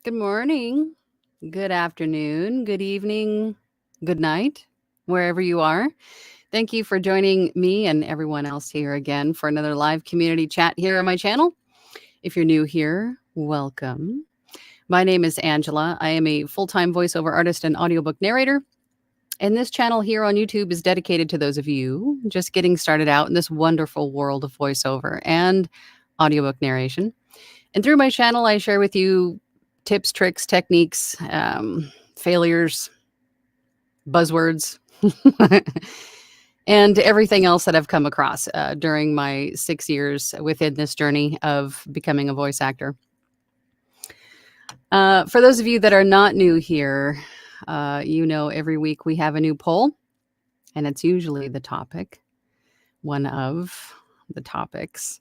Good morning, good afternoon, good evening, good night, wherever you are. Thank you for joining me and everyone else here again for another live community chat here on my channel. If you're new here, welcome. My name is Angela. I am a full-time voiceover artist and audiobook narrator. And this channel here on YouTube is dedicated to those of you just getting started out in this wonderful world of voiceover and audiobook narration. And through my channel, I share with you tips, tricks, techniques, failures, buzzwords, and everything else that I've come across during my 6 years within this journey of becoming a voice actor. For those of you that are not new here, every week we have a new poll, and it's usually the topic, one of the topics.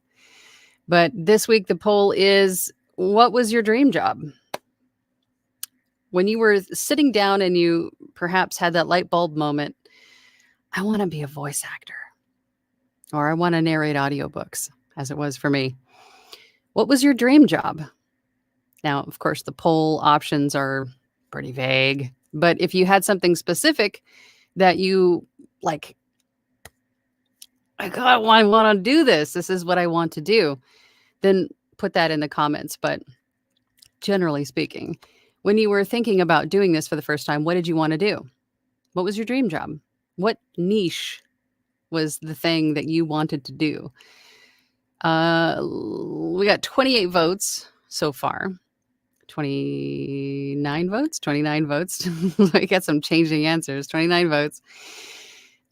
But this week the poll is, what was your dream job? When you were sitting down and you perhaps had that light bulb moment, I want to be a voice actor, or I want to narrate audiobooks, as it was for me. What was your dream job? Now, of course, the poll options are pretty vague, but if you had something specific that you like, I want to do this. This is what I want to do. Then put that in the comments. But generally speaking, when you were thinking about doing this for the first time, what did you want to do? What was your dream job? What niche was the thing that you wanted to do? We got 28 votes so far. 29 votes? 29 votes. We got some changing answers. 29 votes.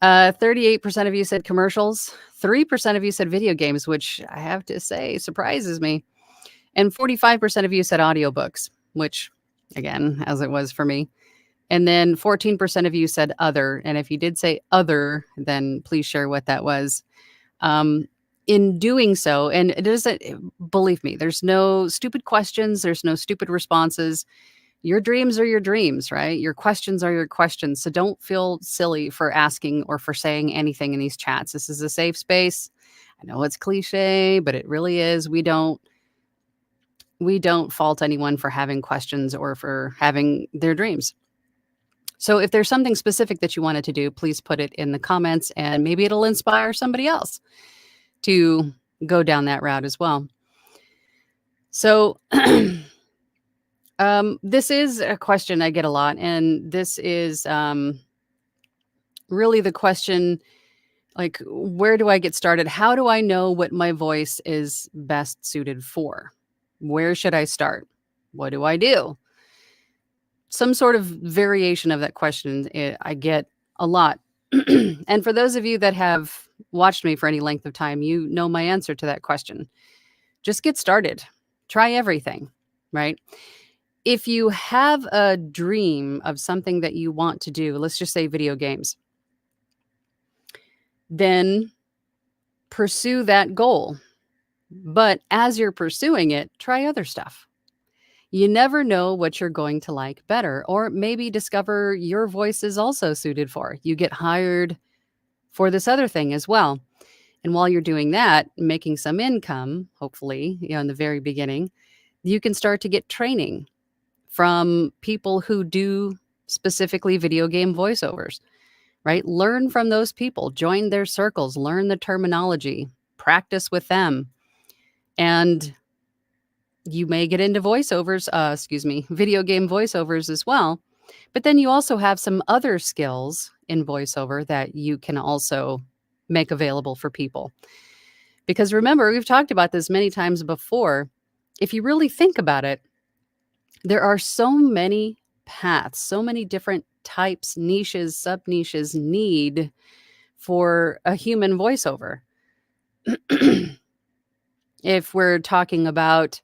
38% of you said commercials. 3% of you said video games, which I have to say surprises me. And 45% of you said audiobooks, which, again, as it was for me. And then 14% of you said other. And if you did say other, then please share what that was. In doing so, and it doesn't, believe me, there's no stupid questions. There's no stupid responses. Your dreams are your dreams, right? Your questions are your questions. So don't feel silly for asking or for saying anything in these chats. This is a safe space. I know it's cliche, but it really is. We don't fault anyone for having questions or for having their dreams. So if there's something specific that you wanted to do, please put it in the comments, and maybe it'll inspire somebody else to go down that route as well. So this is a question I get a lot, and this is really the question, like, where do I get started? How do I know what my voice is best suited for? Where should I start? What do I do? Some sort of variation of that question I get a lot. And for those of you that have watched me for any length of time, you know my answer to that question. Just get started. Try everything, right? If you have a dream of something that you want to do, let's just say video games, then pursue that goal. But as you're pursuing it, try other stuff. You never know what you're going to like better, or maybe discover your voice is also suited for. You get hired for this other thing as well. And while you're doing that, making some income, hopefully, in the very beginning, you can start to get training from people who do specifically video game voiceovers, right? Learn from those people, join their circles, learn the terminology, practice with them. And you may get into video game voiceovers as well. But then you also have some other skills in voiceover that you can also make available for people. Because remember, we've talked about this many times before. If you really think about it, there are so many paths, so many different types, niches, sub-niches need for a human voiceover. If we're talking about,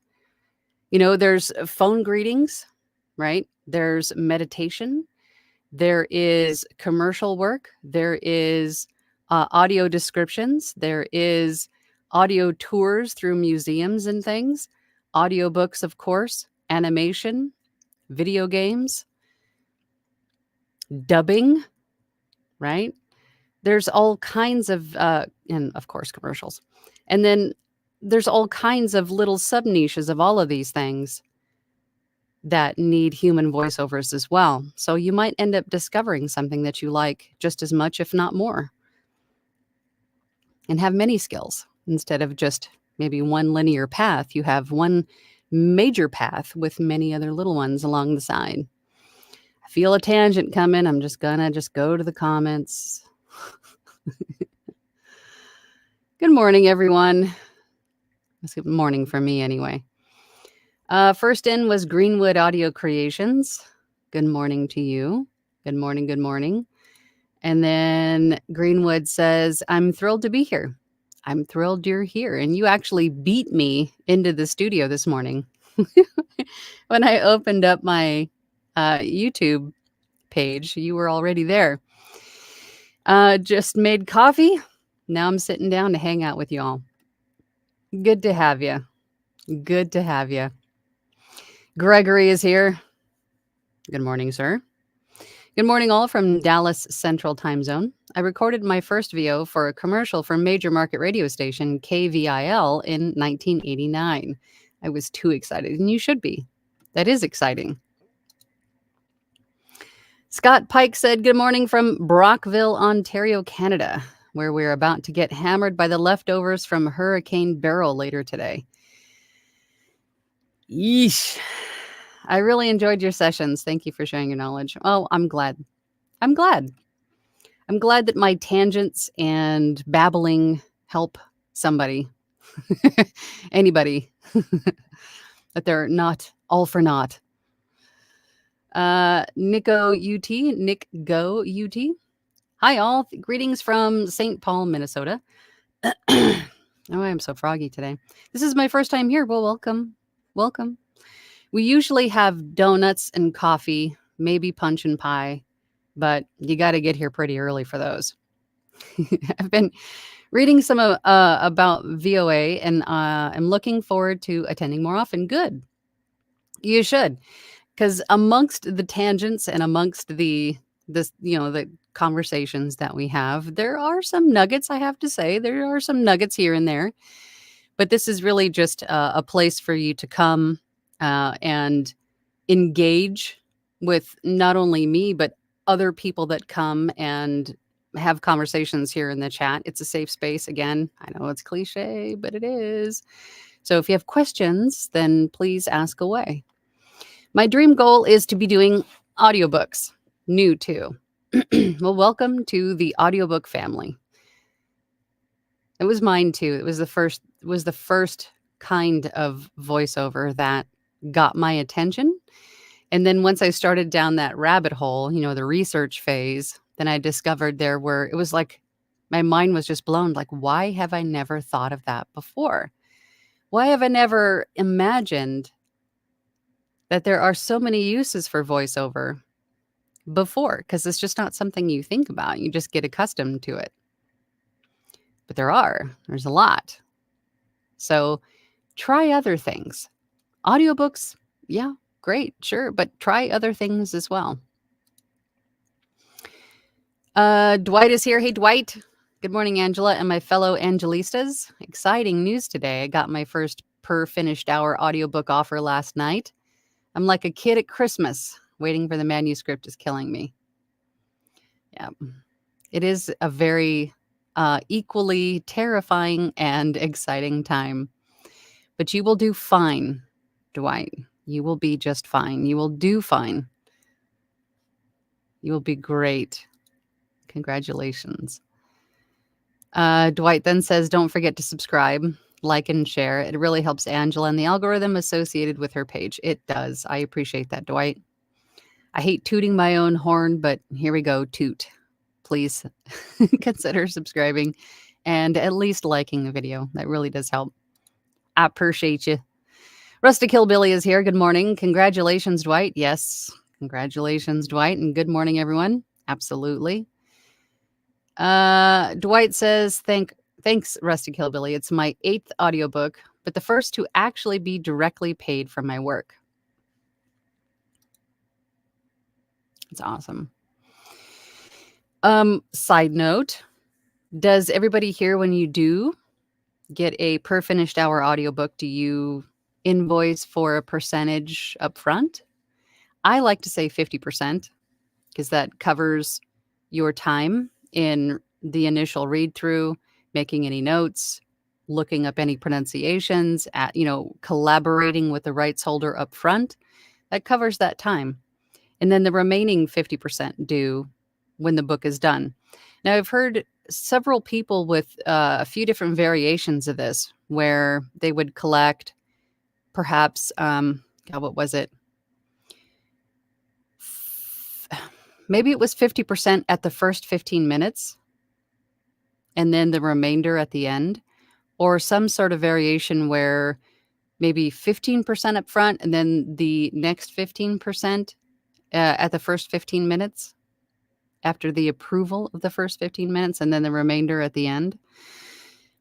there's phone greetings, right? There's meditation. There is commercial work. There is audio descriptions. There is audio tours through museums and things. Audiobooks, of course. Animation. Video games. Dubbing, right? There's all kinds of, and of course, commercials. And then there's all kinds of little sub niches of all of these things that need human voiceovers as well. So you might end up discovering something that you like just as much, if not more, and have many skills instead of just maybe one linear path. You have one major path with many other little ones along the side. I feel a tangent coming. I'm just gonna go to the comments. Good morning, everyone. It's good morning for me anyway. First in was Greenwood Audio Creations. Good morning to you. Good morning, good morning. And then Greenwood says, I'm thrilled to be here. I'm thrilled you're here. And you actually beat me into the studio this morning. When I opened up my YouTube page, you were already there. Just made coffee. Now I'm sitting down to hang out with y'all. Good to have you. Good to have you. Gregory is here. Good morning, sir. Good morning, all from Dallas Central Time Zone. I recorded my first VO for a commercial for major market radio station KVIL in 1989. I was too excited, and you should be. That is exciting. Scott Pike said, good morning from Brockville, Ontario, Canada, where we're about to get hammered by the leftovers from Hurricane Beryl later today. Yeesh. I really enjoyed your sessions. Thank you for sharing your knowledge. Oh, I'm glad. I'm glad that my tangents and babbling help somebody, anybody, that they're not all for naught. Nico UT. Hi, all. Greetings from St. Paul, Minnesota. Oh, I'm so froggy today. This is my first time here. Well, welcome. Welcome. We usually have donuts and coffee, maybe punch and pie, but you got to get here pretty early for those. I've been reading some about VOA, and I'm looking forward to attending more often. Good. You should, because amongst the tangents and amongst the conversations that we have, there are some nuggets, I have to say. There are some nuggets here and there. But this is really just a place for you to come and engage with not only me, but other people that come and have conversations here in the chat. It's a safe space. Again, I know it's cliche, but it is. So if you have questions, then please ask away. My dream goal is to be doing audiobooks, new too. Well, welcome to the audiobook family. It was mine too. It was the first kind of voiceover that got my attention. And then once I started down that rabbit hole, the research phase, then I discovered it was like my mind was just blown. Like, why have I never thought of that before? Why have I never imagined that there are so many uses for voiceover before? Because it's just not something you think about. You just get accustomed to it. But there's a lot. So try other things. Audiobooks, yeah, great, sure, but try other things as well. Dwight is here. Hey, Dwight. Good morning, Angela and my fellow Angelistas. Exciting news today. I got my first per finished hour audiobook offer last night. I'm like a kid at Christmas. Waiting for the manuscript is killing me. Yeah, it is a very equally terrifying and exciting time. But you will do fine, Dwight. You will be just fine. You will do fine. You will be great. Congratulations. Dwight then says, don't forget to subscribe, like, and share. It really helps Angela and the algorithm associated with her page. It does. I appreciate that, Dwight. I hate tooting my own horn, but here we go. Toot. please consider subscribing and at least liking the video. That really does help. I appreciate you. Rustic Hillbilly is here. Good morning. Congratulations, Dwight. Yes. Congratulations, Dwight. And good morning, everyone. Absolutely. Dwight says, thanks, Rustic Hillbilly. It's my 8th audiobook, but the first to actually be directly paid for my work. It's awesome. Side note, does everybody here, when you do get a per finished hour audiobook, do you invoice for a percentage up front? I like to say 50% because that covers your time in the initial read through, making any notes, looking up any pronunciations, collaborating with the rights holder up front. That covers that time. And then the remaining 50% due when the book is done. Now, I've heard several people with a few different variations of this where they would collect perhaps, what was it? Maybe it was 50% at the first 15 minutes and then the remainder at the end, or some sort of variation where maybe 15% up front and then the next 15% at the first 15 minutes after the approval of the first 15 minutes and then the remainder at the end.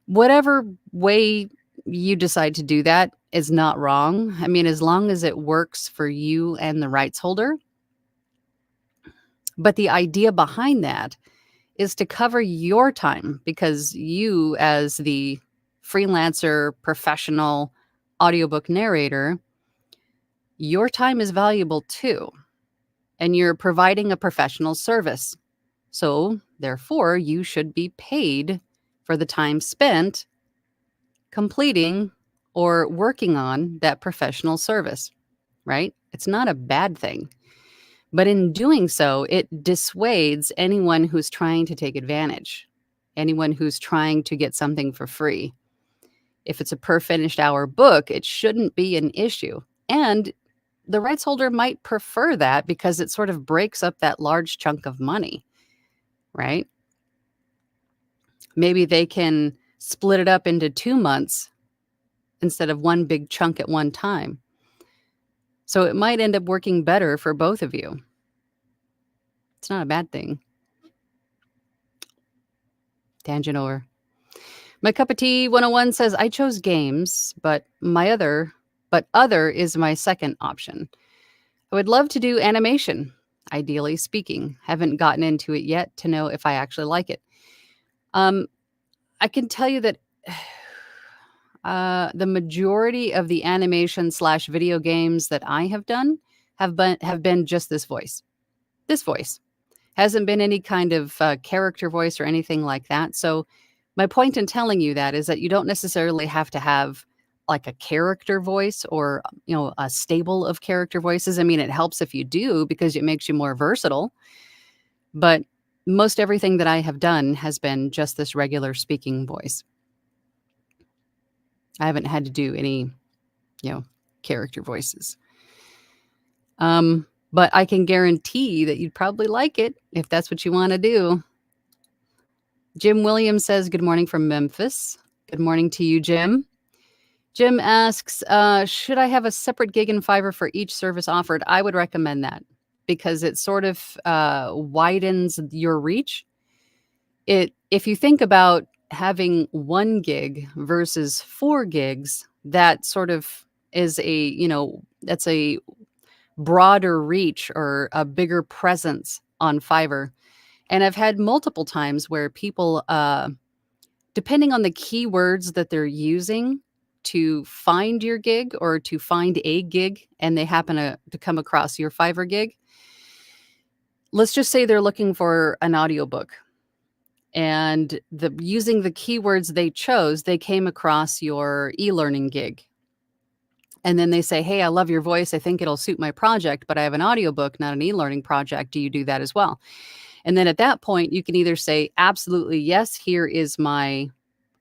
Whatever way you decide to do that is not wrong. I mean, as long as it works for you and the rights holder. But the idea behind that is to cover your time, because you, as the freelancer, professional audiobook narrator, your time is valuable too. And you're providing a professional service. So therefore, you should be paid for the time spent completing or working on that professional service, right? It's not a bad thing. But in doing so, it dissuades anyone who's trying to take advantage, anyone who's trying to get something for free. If it's a per finished hour book, it shouldn't be an issue. And the rights holder might prefer that because it sort of breaks up that large chunk of money, right? Maybe they can split it up into 2 months instead of one big chunk at one time. So it might end up working better for both of you. It's not a bad thing. Tangent over. My Cup of Tea 101 says, I chose games, but other is my second option. I would love to do animation, ideally speaking. Haven't gotten into it yet to know if I actually like it. I can tell you that the majority of the animation / video games that I have done have been just this voice. This voice. Hasn't been any kind of character voice or anything like that. So my point in telling you that is that you don't necessarily have to have like a character voice or, a stable of character voices. I mean, it helps if you do because it makes you more versatile. But most everything that I have done has been just this regular speaking voice. I haven't had to do any, character voices. But I can guarantee that you'd probably like it if that's what you want to do. Jim Williams says, good morning from Memphis. Good morning to you, Jim. Jim asks, should I have a separate gig in Fiverr for each service offered? I would recommend that because it sort of widens your reach. If you think about having 1 gig versus 4 gigs, that sort of is that's a broader reach or a bigger presence on Fiverr. And I've had multiple times where people, depending on the keywords that they're using to find your gig or to find a gig, and they happen to come across your Fiverr gig, let's just say they're looking for an audiobook. And using the keywords they chose, they came across your e-learning gig. And then they say, hey, I love your voice. I think it'll suit my project, but I have an audiobook, not an e-learning project. Do you do that as well? And then at that point, you can either say, absolutely, yes, here is my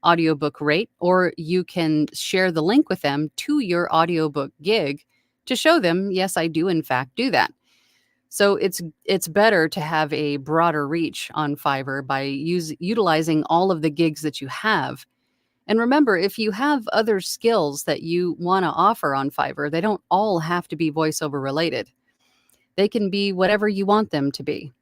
audiobook rate, or you can share the link with them to your audiobook gig to show them, yes, I do in fact do that. So it's better to have a broader reach on Fiverr by utilizing all of the gigs that you have. And remember, if you have other skills that you want to offer on Fiverr, they don't all have to be voiceover related. They can be whatever you want them to be.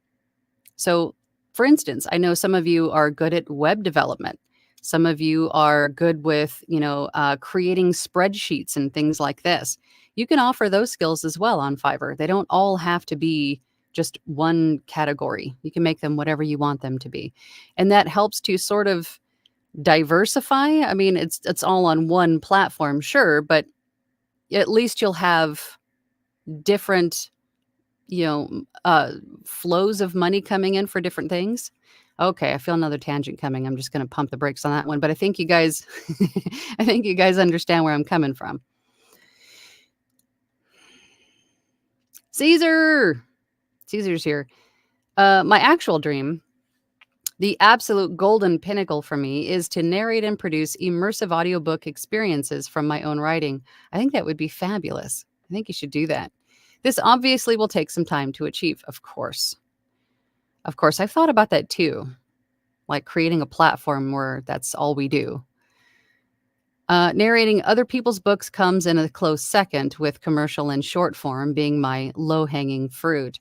So, for instance, I know some of you are good at web development. Some of you are good with, creating spreadsheets and things like this. You can offer those skills as well on Fiverr. They don't all have to be just one category. You can make them whatever you want them to be. And that helps to sort of diversify. I mean, it's all on one platform, sure, but at least you'll have different flows of money coming in for different things. Okay, I feel another tangent coming. I'm just going to pump the brakes on that one, but I think you guys I think you guys understand where I'm coming from. Caesar's here. My actual dream, the absolute golden pinnacle for me, is to narrate and produce immersive audiobook experiences from my own writing. I think that would be fabulous. I think you should do that. This obviously will take some time to achieve, of course. Of course, I've thought about that too, like creating a platform where that's all we do. Narrating other people's books comes in a close second, with commercial and short form being my low-hanging fruit.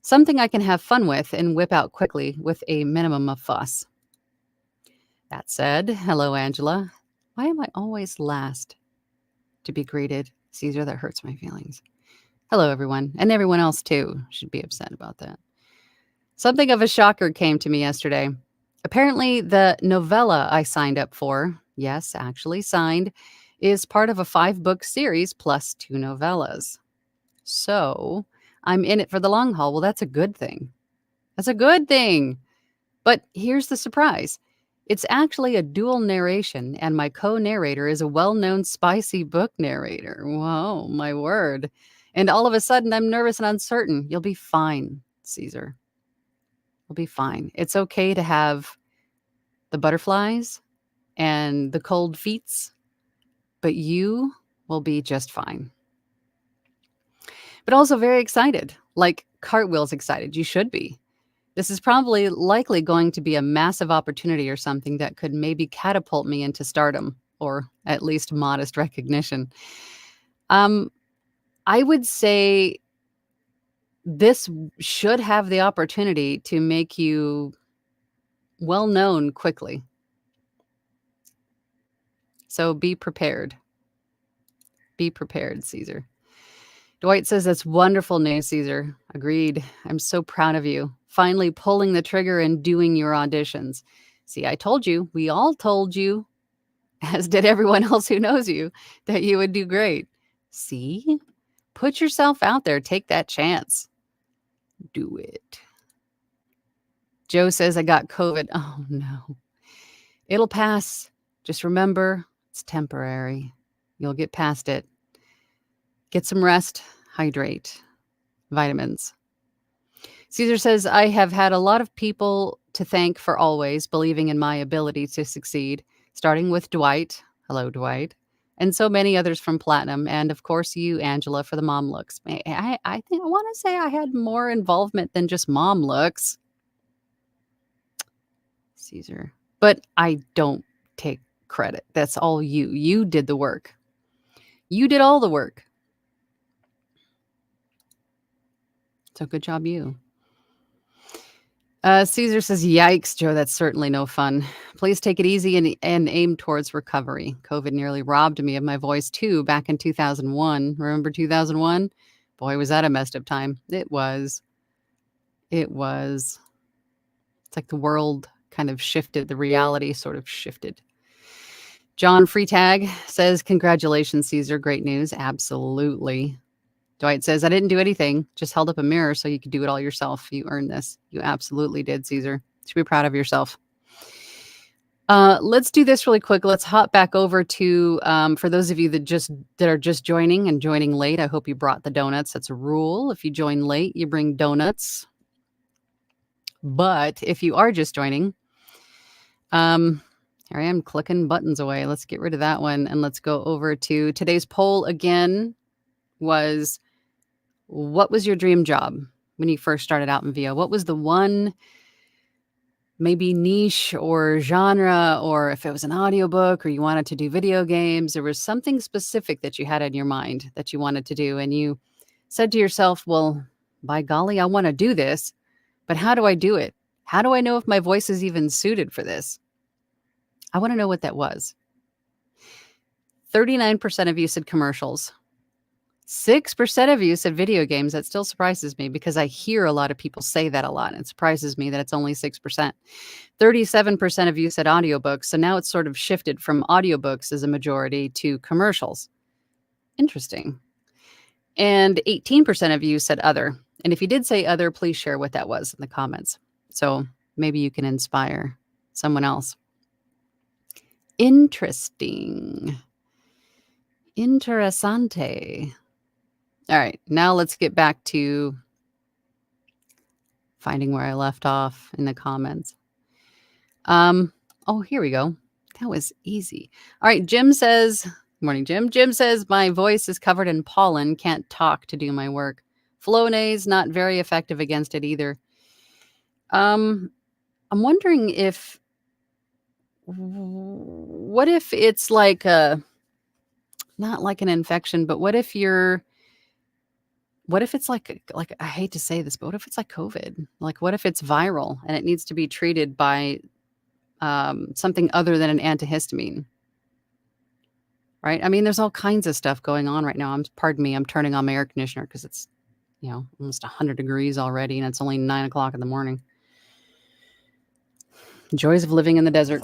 Something I can have fun with and whip out quickly with a minimum of fuss. That said, hello, Angela. Why am I always last to be greeted? Caesar, that hurts my feelings. Hello, everyone. And everyone else, too, should be upset about that. Something of a shocker came to me yesterday. Apparently, the novella I signed up for, yes, actually signed, is part of a 5-book series plus 2 novellas. So I'm in it for the long haul. Well, that's a good thing. That's a good thing. But here's the surprise. It's actually a dual narration, and my co-narrator is a well-known spicy book narrator. Whoa, my word. And all of a sudden, I'm nervous and uncertain. You'll be fine, Caesar. You'll be fine. It's okay to have the butterflies and the cold feets, but you will be just fine. But also very excited, like cartwheels excited. You should be. This is probably likely going to be a massive opportunity or something that could maybe catapult me into stardom, or at least modest recognition. I would say this should have the opportunity to make you well known quickly. So be prepared. Be prepared, Caesar. Dwight says, that's wonderful news, Caesar. Agreed. I'm so proud of you. Finally pulling the trigger and doing your auditions. See, I told you, we all told you, as did everyone else who knows you, that you would do great. See? Put yourself out there. Take that chance. Do it. Joe says, I got COVID. Oh, no. It'll pass. Just remember, it's temporary. You'll get past it. Get some rest. Hydrate. Vitamins. Caesar says, I have had a lot of people to thank for always believing in my ability to succeed, starting with Dwight. Hello, Dwight. And so many others from Platinum. And of course, you, Angela, for the mom looks. I think I want to say I had more involvement than just mom looks. Caesar. But I don't take credit. That's all you. You did the work. You did all the work. So good job, you. Caesar says, yikes, Joe, that's certainly no fun. Please take it easy and aim towards recovery. COVID nearly robbed me of my voice, too, back in 2001. Remember 2001? Boy, was that a messed up time. It was. It was. It's like the world kind of shifted. The reality sort of shifted. John Freetag says, congratulations, Caesar. Great news. Absolutely. Dwight says, I didn't do anything, just held up a mirror so you could do it all yourself. You earned this. You absolutely did, Caesar. You should be proud of yourself. Let's do this really quick. Let's hop back over to, for those of you that are just joining and joining late, I hope you brought the donuts. That's a rule. If you join late, you bring donuts. But if you are just joining, here I am clicking buttons away. Let's get rid of that one. And let's go over to today's poll again was, what was your dream job? when you first started out in VO? What was the one maybe niche or genre, or if it was an audiobook or you wanted to do video games, there was something specific that you had in your mind that you wanted to do, and you said to yourself, well, by golly, I want to do this, but how do I do it? How do I know if my voice is even suited for this? I want to know what that was. 39% of you said commercials. 6% of you said video games. That still surprises me because I hear a lot of people say that a lot. It surprises me that it's only 6%. 37% of you said audiobooks. So now it's sort of shifted from audiobooks as a majority to commercials. Interesting. And 18% of you said other. And if you did say other, please share what that was in the comments. So maybe you can inspire someone else. Interesting. Interessante. All right, now let's get back to finding where I left off in the comments. Oh, here we go. That was easy. All right, Jim says, morning, Jim. Jim says, my voice is covered in pollen, can't talk to do my work. Flonase, not very effective against it either. I'm wondering what if it's like not like an infection, but what if it's like I hate to say this, but what if it's like COVID? Like, what if it's viral and it needs to be treated by something other than an antihistamine? Right? I mean, there's all kinds of stuff going on right now. Pardon me, I'm turning on my air conditioner because it's, almost 100 degrees already and it's only 9 o'clock in the morning. Joys of living in the desert.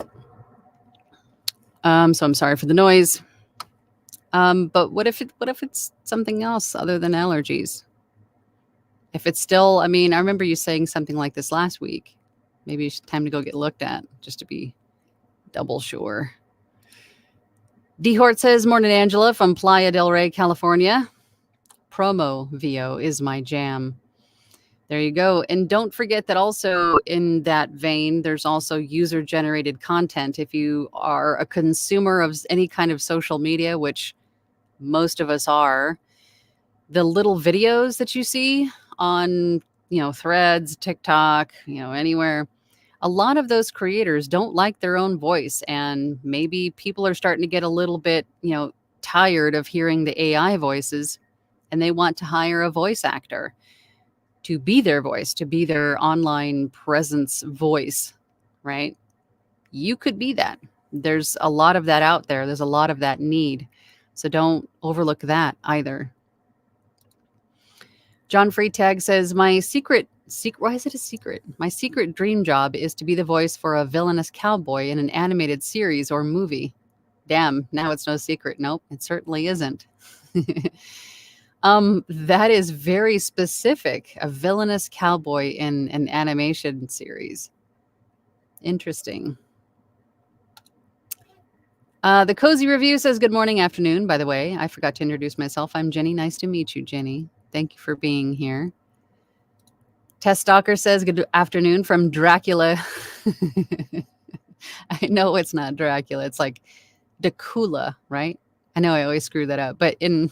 So I'm sorry for the noise. But what if it's something else other than allergies? If it's still, I remember you saying something like this last week. Maybe it's time to go get looked at just to be double sure. D. Hort says, morning, Angela from Playa del Rey, California. Promo VO is my jam. There you go. And don't forget that also in that vein, there's also user-generated content. If you are a consumer of any kind of social media, which most of us are, the little videos that you see on, Threads, TikTok, anywhere, a lot of those creators don't like their own voice. And maybe people are starting to get a little bit, tired of hearing the AI voices, and they want to hire a voice actor to be their voice, to be their online presence voice, right? You could be that. There's a lot of that out there. There's a lot of that need. So don't overlook that either. John Freetag says, my secret, why is it a secret? My secret dream job is to be the voice for a villainous cowboy in an animated series or movie. Damn, now it's no secret. Nope, it certainly isn't. That is very specific. A villainous cowboy in an animation series. Interesting. The Cozy Review says, good morning, afternoon. By the way, I forgot to introduce myself. I'm Jenny. Nice to meet you, Jenny. Thank you for being here. Tess Stalker says, good afternoon from Dracula. I know it's not Dracula. It's like Dracula, right? I know I always screw that up, but in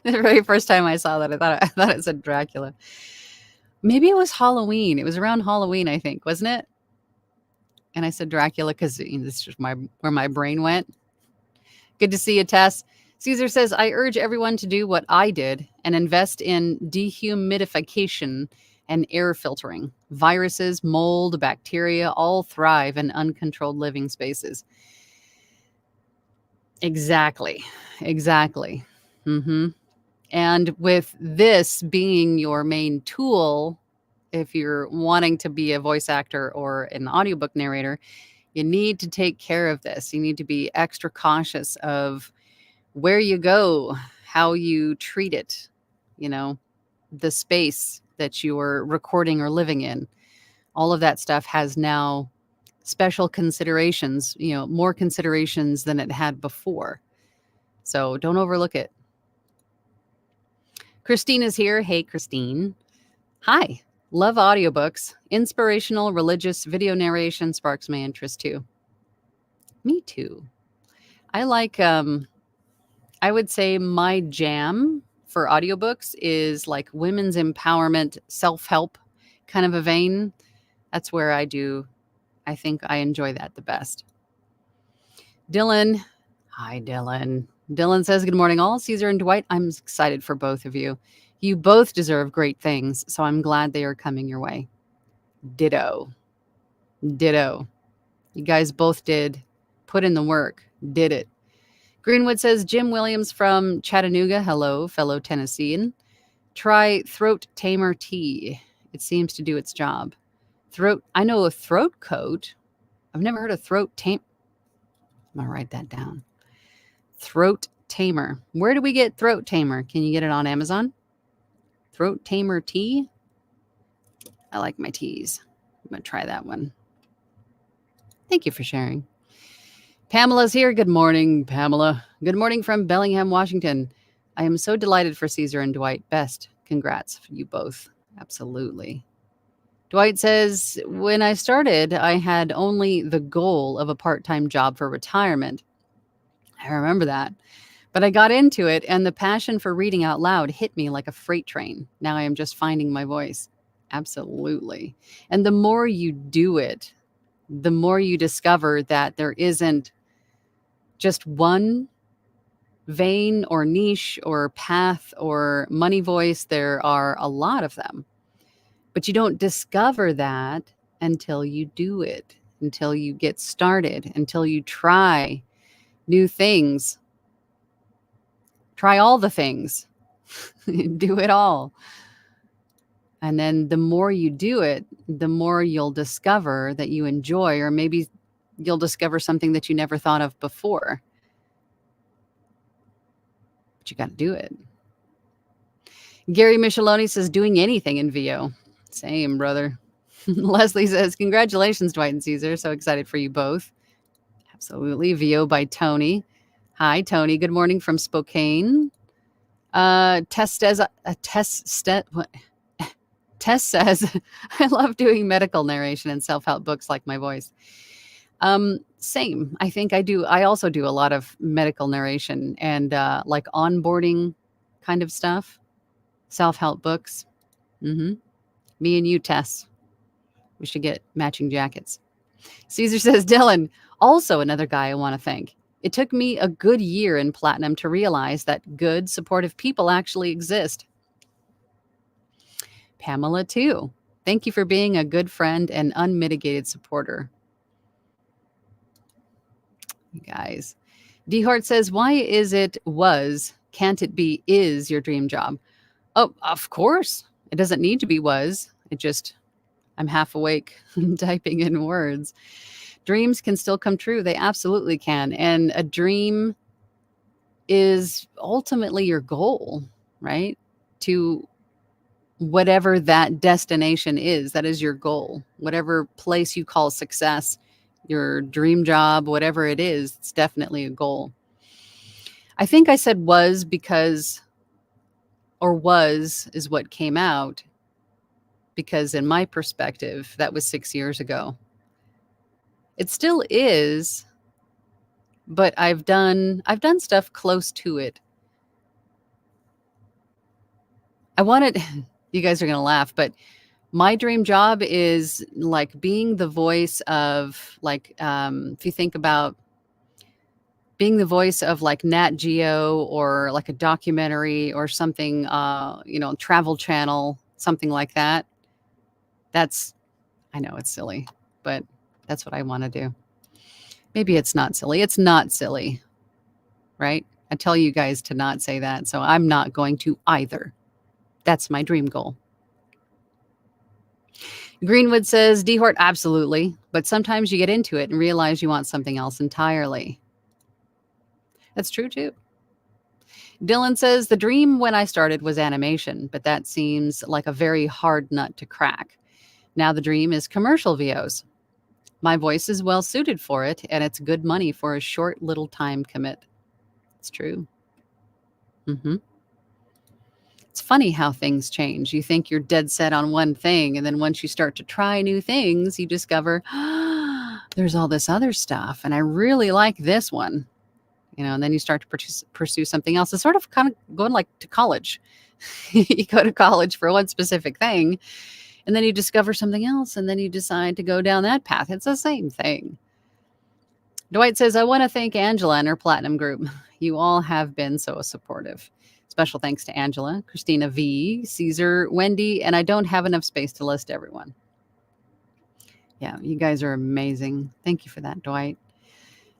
the very first time I saw that, I thought it said Dracula. Maybe it was Halloween. It was around Halloween, I think, wasn't it? And I said Dracula because this is just where my brain went. Good to see you, Tess. Caesar says, I urge everyone to do what I did and invest in dehumidification and air filtering. Viruses, mold, bacteria all thrive in uncontrolled living spaces. Exactly. And with this being your main tool, if you're wanting to be a voice actor or an audiobook narrator, you need to take care of this. You need to be extra cautious of where you go, how you treat it, the space that you're recording or living in. All of that stuff has now special considerations, more considerations than it had before. So don't overlook it. Christine is here. Hey, Christine. Hi. Love audiobooks. Inspirational, religious video narration sparks my interest too. Me too. I like, I would say my jam for audiobooks is like women's empowerment, self-help kind of a vein. That's where I think I enjoy that the best. Dylan. Hi, Dylan. Dylan says, good morning, all. Caesar and Dwight, I'm excited for both of you. You both deserve great things, so I'm glad they are coming your way. Ditto. Ditto. You guys both did. Put in the work. Did it. Greenwood says, Jim Williams from Chattanooga. Hello, fellow Tennessean. Try throat tamer tea. It seems to do its job. I know a throat coat. I've never heard of throat tamer. I'm going to write that down. Throat tamer. Where do we get throat tamer? Can you get it on Amazon? Throat tamer tea. I like my teas. I'm going to try that one. Thank you for sharing. Pamela's here. Good morning, Pamela. Good morning from Bellingham, Washington. I am so delighted for Caesar and Dwight. Best. Congrats for you both. Absolutely. Dwight says, when I started, I had only the goal of a part-time job for retirement. I remember that. But I got into it, and the passion for reading out loud hit me like a freight train. Now I am just finding my voice. Absolutely. And the more you do it, the more you discover that there isn't just one vein or niche or path or money voice. There are a lot of them. But you don't discover that until you do it, until you get started, until you try new things. Try all the things. Do it all. And then the more you do it, the more you'll discover that you enjoy, or maybe you'll discover something that you never thought of before. But you got to do it. Gary Micheloni says, doing anything in VO. Same, brother. Leslie says, congratulations, Dwight and Caesar. So excited for you both. Absolutely. VO by Tony. Hi, Tony. Good morning from Spokane. Tess says, I love doing medical narration and self-help books like my voice. Same. I think I do. I also do a lot of medical narration and like onboarding kind of stuff. Self-help books. Me and you, Tess. We should get matching jackets. Caesar says, Dylan, also another guy I want to thank. It took me a good year in Platinum to realize that good, supportive people actually exist. Pamela, too. Thank you for being a good friend and unmitigated supporter. You guys. Dehart says, why is it can't it be is your dream job? Oh, of course. It doesn't need to be was. I'm half awake typing in words. Dreams can still come true. They absolutely can. And a dream is ultimately your goal, right? To whatever that destination is, that is your goal. Whatever place you call success, your dream job, whatever it is, it's definitely a goal. I think I said was because, or was is what came out, because in my perspective, that was 6 years ago. It still is, but I've done stuff close to it. You guys are going to laugh, but my dream job is like being the voice of if you think about being the voice of like Nat Geo or like a documentary or something, Travel Channel, something like that. I know it's silly, but that's what I want to do. Maybe it's not silly. It's not silly, right? I tell you guys to not say that, so I'm not going to either. That's my dream goal. Greenwood says, Dehort, absolutely. But sometimes you get into it and realize you want something else entirely. That's true, too. Dylan says, the dream when I started was animation, but that seems like a very hard nut to crack. Now the dream is commercial VOs. My voice is well suited for it, and it's good money for a short little time commit. It's true. It's funny how things change. You think you're dead set on one thing, and then once you start to try new things, you discover, there's all this other stuff, and I really like this one. and then you start to pursue something else. It's sort of kind of going like to college. You go to college for one specific thing, and then you discover something else, and then you decide to go down that path. It's the same thing. Dwight says, I want to thank Angela and her Platinum group. You all have been so supportive. Special thanks to Angela, Christina V, Caesar, Wendy, and I don't have enough space to list everyone. Yeah, you guys are amazing. Thank you for that, Dwight.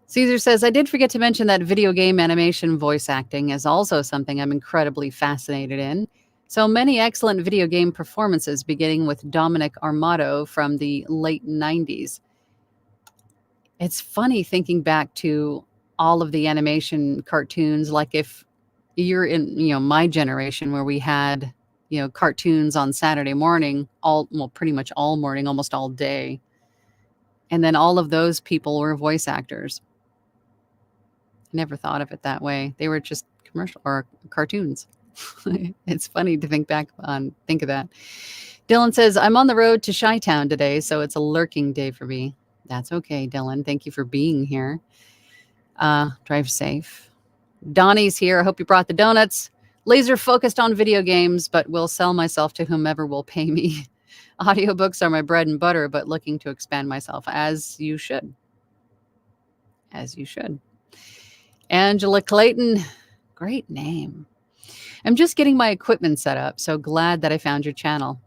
Caesar says, I did forget to mention that video game animation voice acting is also something I'm incredibly fascinated in. So many excellent video game performances, beginning with Dominic Armato from the late 90s. It's funny thinking back to all of the animation cartoons, like if you're in, my generation where we had, cartoons on Saturday morning, pretty much all morning, almost all day. And then all of those people were voice actors. I never thought of it that way. They were just commercial or cartoons. It's funny to think of that. Dylan says, I'm on the road to Chi-Town today, so it's a lurking day for me. That's okay, Dylan. Thank you for being here. Drive safe. Donnie's here. I hope you brought the donuts. Laser focused on video games, but will sell myself to whomever will pay me. Audiobooks are my bread and butter, but looking to expand myself, as you should. As you should. Angela Clayton, great name. I'm just getting my equipment set up, so glad that I found your channel.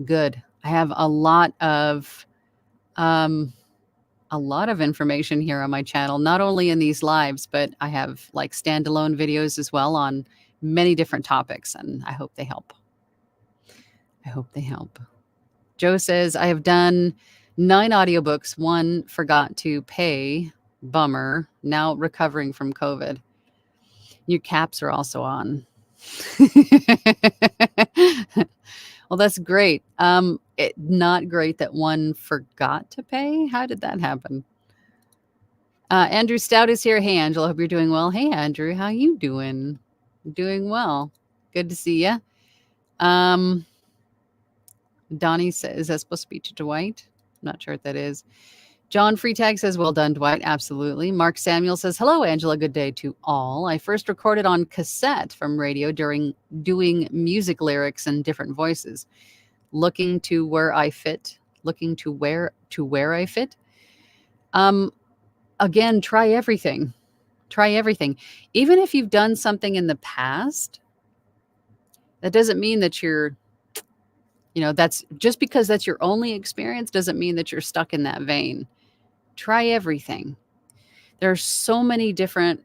Good. I have a lot of information here on my channel, not only in these lives, but I have like standalone videos as well on many different topics, and I hope they help. Joe says, I have done 9 audiobooks. 1 forgot to pay. Bummer. Now recovering from COVID. Your caps are also on. Well, that's great. Not great that 1 forgot to pay. How did that happen? Andrew Stout is here. Hey, Angela. Hope you're doing well. Hey, Andrew. How you doing? Doing well. Good to see you. Donnie says, is that supposed to be to Dwight? I'm not sure what that is. John Freetag says, well done, Dwight. Absolutely. Mark Samuel says, hello, Angela. Good day to all. I first recorded on cassette from radio during doing music lyrics in different voices. Looking to where I fit. Again, try everything. Even if you've done something in the past, that doesn't mean that you're, that's just because that's your only experience doesn't mean that you're stuck in that vein. Try everything. There are so many different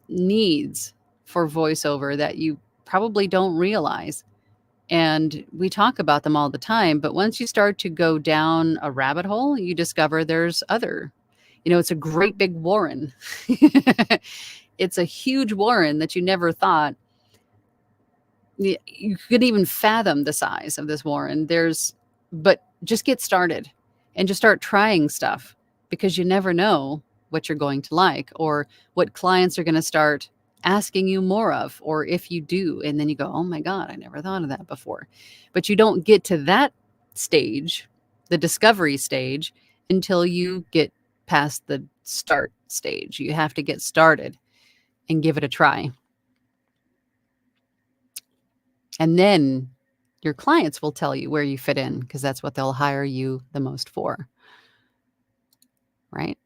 needs for voiceover that you probably don't realize. And we talk about them all the time, but once you start to go down a rabbit hole, you discover there's other, it's a great big warren. It's a huge warren that you never thought you could even fathom the size of this warren. But just get started and just start trying stuff, because you never know what you're going to like or what clients are going to start asking you more of, or if you do, and then you go, oh my God, I never thought of that before. But you don't get to that stage, the discovery stage, until you get past the start stage. You have to get started and give it a try. And then your clients will tell you where you fit in, because that's what they'll hire you the most for. Right?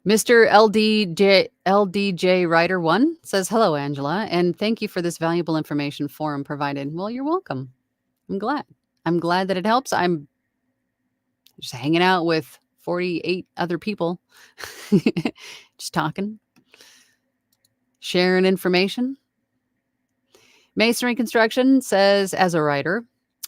Mr. LDJ Writer 1 says, hello, Angela, and thank you for this valuable information forum provided. Well, you're welcome. I'm glad that it helps. I'm just hanging out with 48 other people, just talking, sharing information. Masonry Construction says, as a writer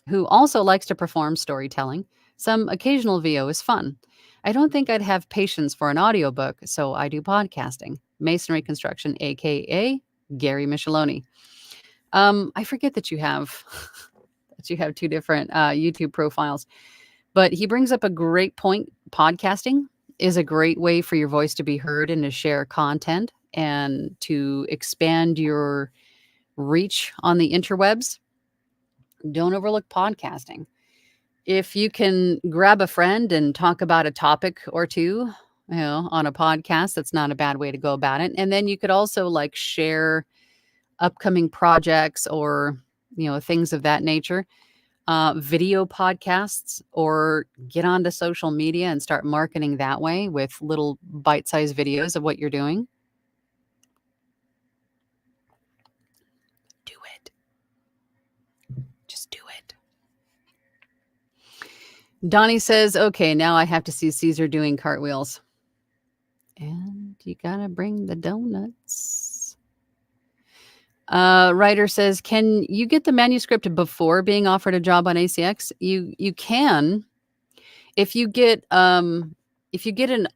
who also likes to perform storytelling, some occasional VO is fun. I don't think I'd have patience for an audiobook, so I do podcasting. Masonry Construction, aka Gary Micheloni. I forget that you have 2 different YouTube profiles, but he brings up a great point. Podcasting is a great way for your voice to be heard and to share content and to expand your reach on the interwebs. Don't overlook podcasting. If you can grab a friend and talk about a topic or two, on a podcast. That's not a bad way to go about it. And then you could also like share upcoming projects or, things of that nature, video podcasts, or get onto social media and start marketing that way with little bite-sized videos of what you're doing. Do it. Just do it. Donnie says, okay, now I have to see Caesar doing cartwheels. And you gotta bring the donuts. Writer says, can you get the manuscript before being offered a job on ACX? You can. If you get an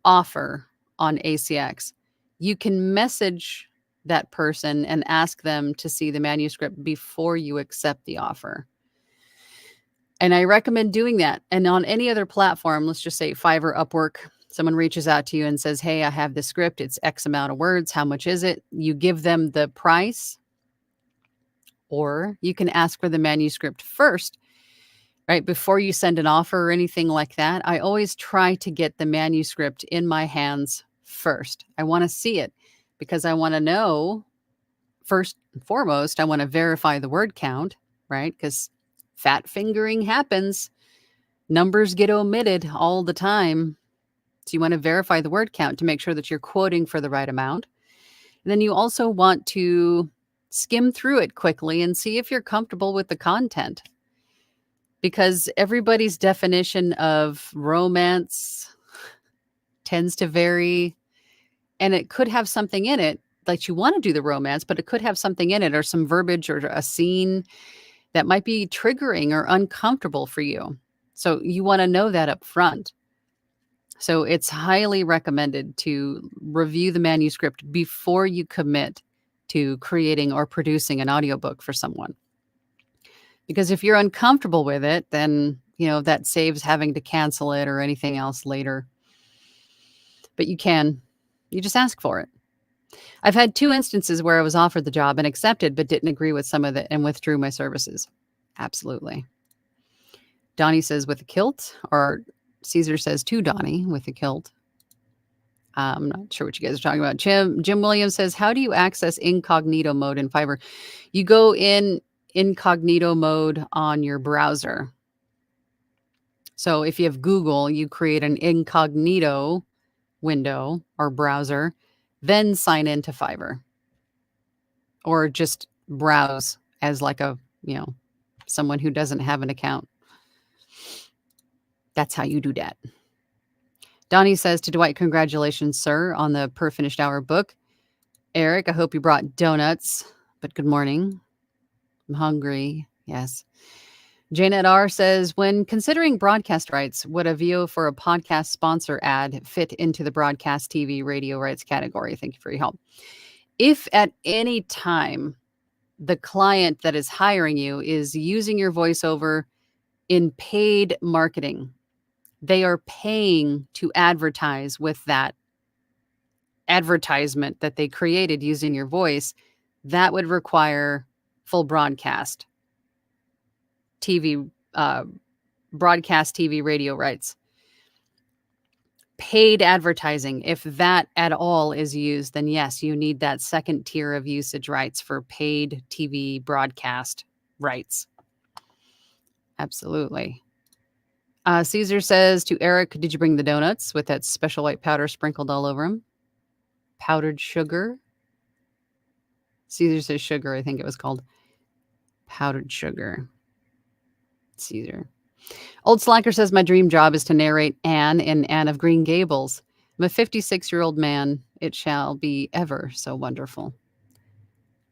offer on ACX, you can message that person and ask them to see the manuscript before you accept the offer. And I recommend doing that. And on any other platform, let's just say Fiverr, Upwork, someone reaches out to you and says, hey, I have this script. It's X amount of words. How much is it? You give them the price, or you can ask for the manuscript first, right? Before you send an offer or anything like that. I always try to get the manuscript in my hands first. I want to see it because I want to know, first and foremost, I want to verify the word count, right? Because fat fingering happens. Numbers get omitted all the time. So you want to verify the word count to make sure that you're quoting for the right amount. And then you also want to skim through it quickly and see if you're comfortable with the content. Because everybody's definition of romance tends to vary. And it could have something in it that you want to do the romance, but it could have something in it or some verbiage or a scene that might be triggering or uncomfortable for you. So you want to know that up front. So it's highly recommended to review the manuscript before you commit to creating or producing an audiobook for someone. Because if you're uncomfortable with it, then, that saves having to cancel it or anything else later. But you just ask for it. I've had 2 instances where I was offered the job and accepted, but didn't agree with some of it and withdrew my services. Absolutely. Donnie says with a kilt, or Caesar says to Donnie with a kilt. I'm not sure what you guys are talking about. Jim Williams says, how do you access incognito mode in Fiverr? You go in incognito mode on your browser. So if you have Google, you create an incognito window or browser, then sign into Fiverr. Or just browse as like a, someone who doesn't have an account. That's how you do that. Donnie says to Dwight, congratulations, sir, on the Per Finished Hour book. Eric, I hope you brought donuts, but good morning. I'm hungry. Yes. Janet R. says, when considering broadcast rights, would a VO for a podcast sponsor ad fit into the broadcast TV radio rights category? Thank you for your help. If at any time the client that is hiring you is using your voiceover in paid marketing, they are paying to advertise with that advertisement that they created using your voice, that would require full broadcast TV, broadcast TV radio rights. Paid advertising, if that at all is used, then yes, you need that second tier of usage rights for paid TV broadcast rights. Absolutely. Caesar says to Eric, did you bring the donuts with that special white powder sprinkled all over them? Powdered sugar? Caesar says sugar, I think it was called. Powdered sugar. Caesar. Old Slacker says, my dream job is to narrate Anne in Anne of Green Gables. I'm a 56-year-old man. It shall be ever so wonderful.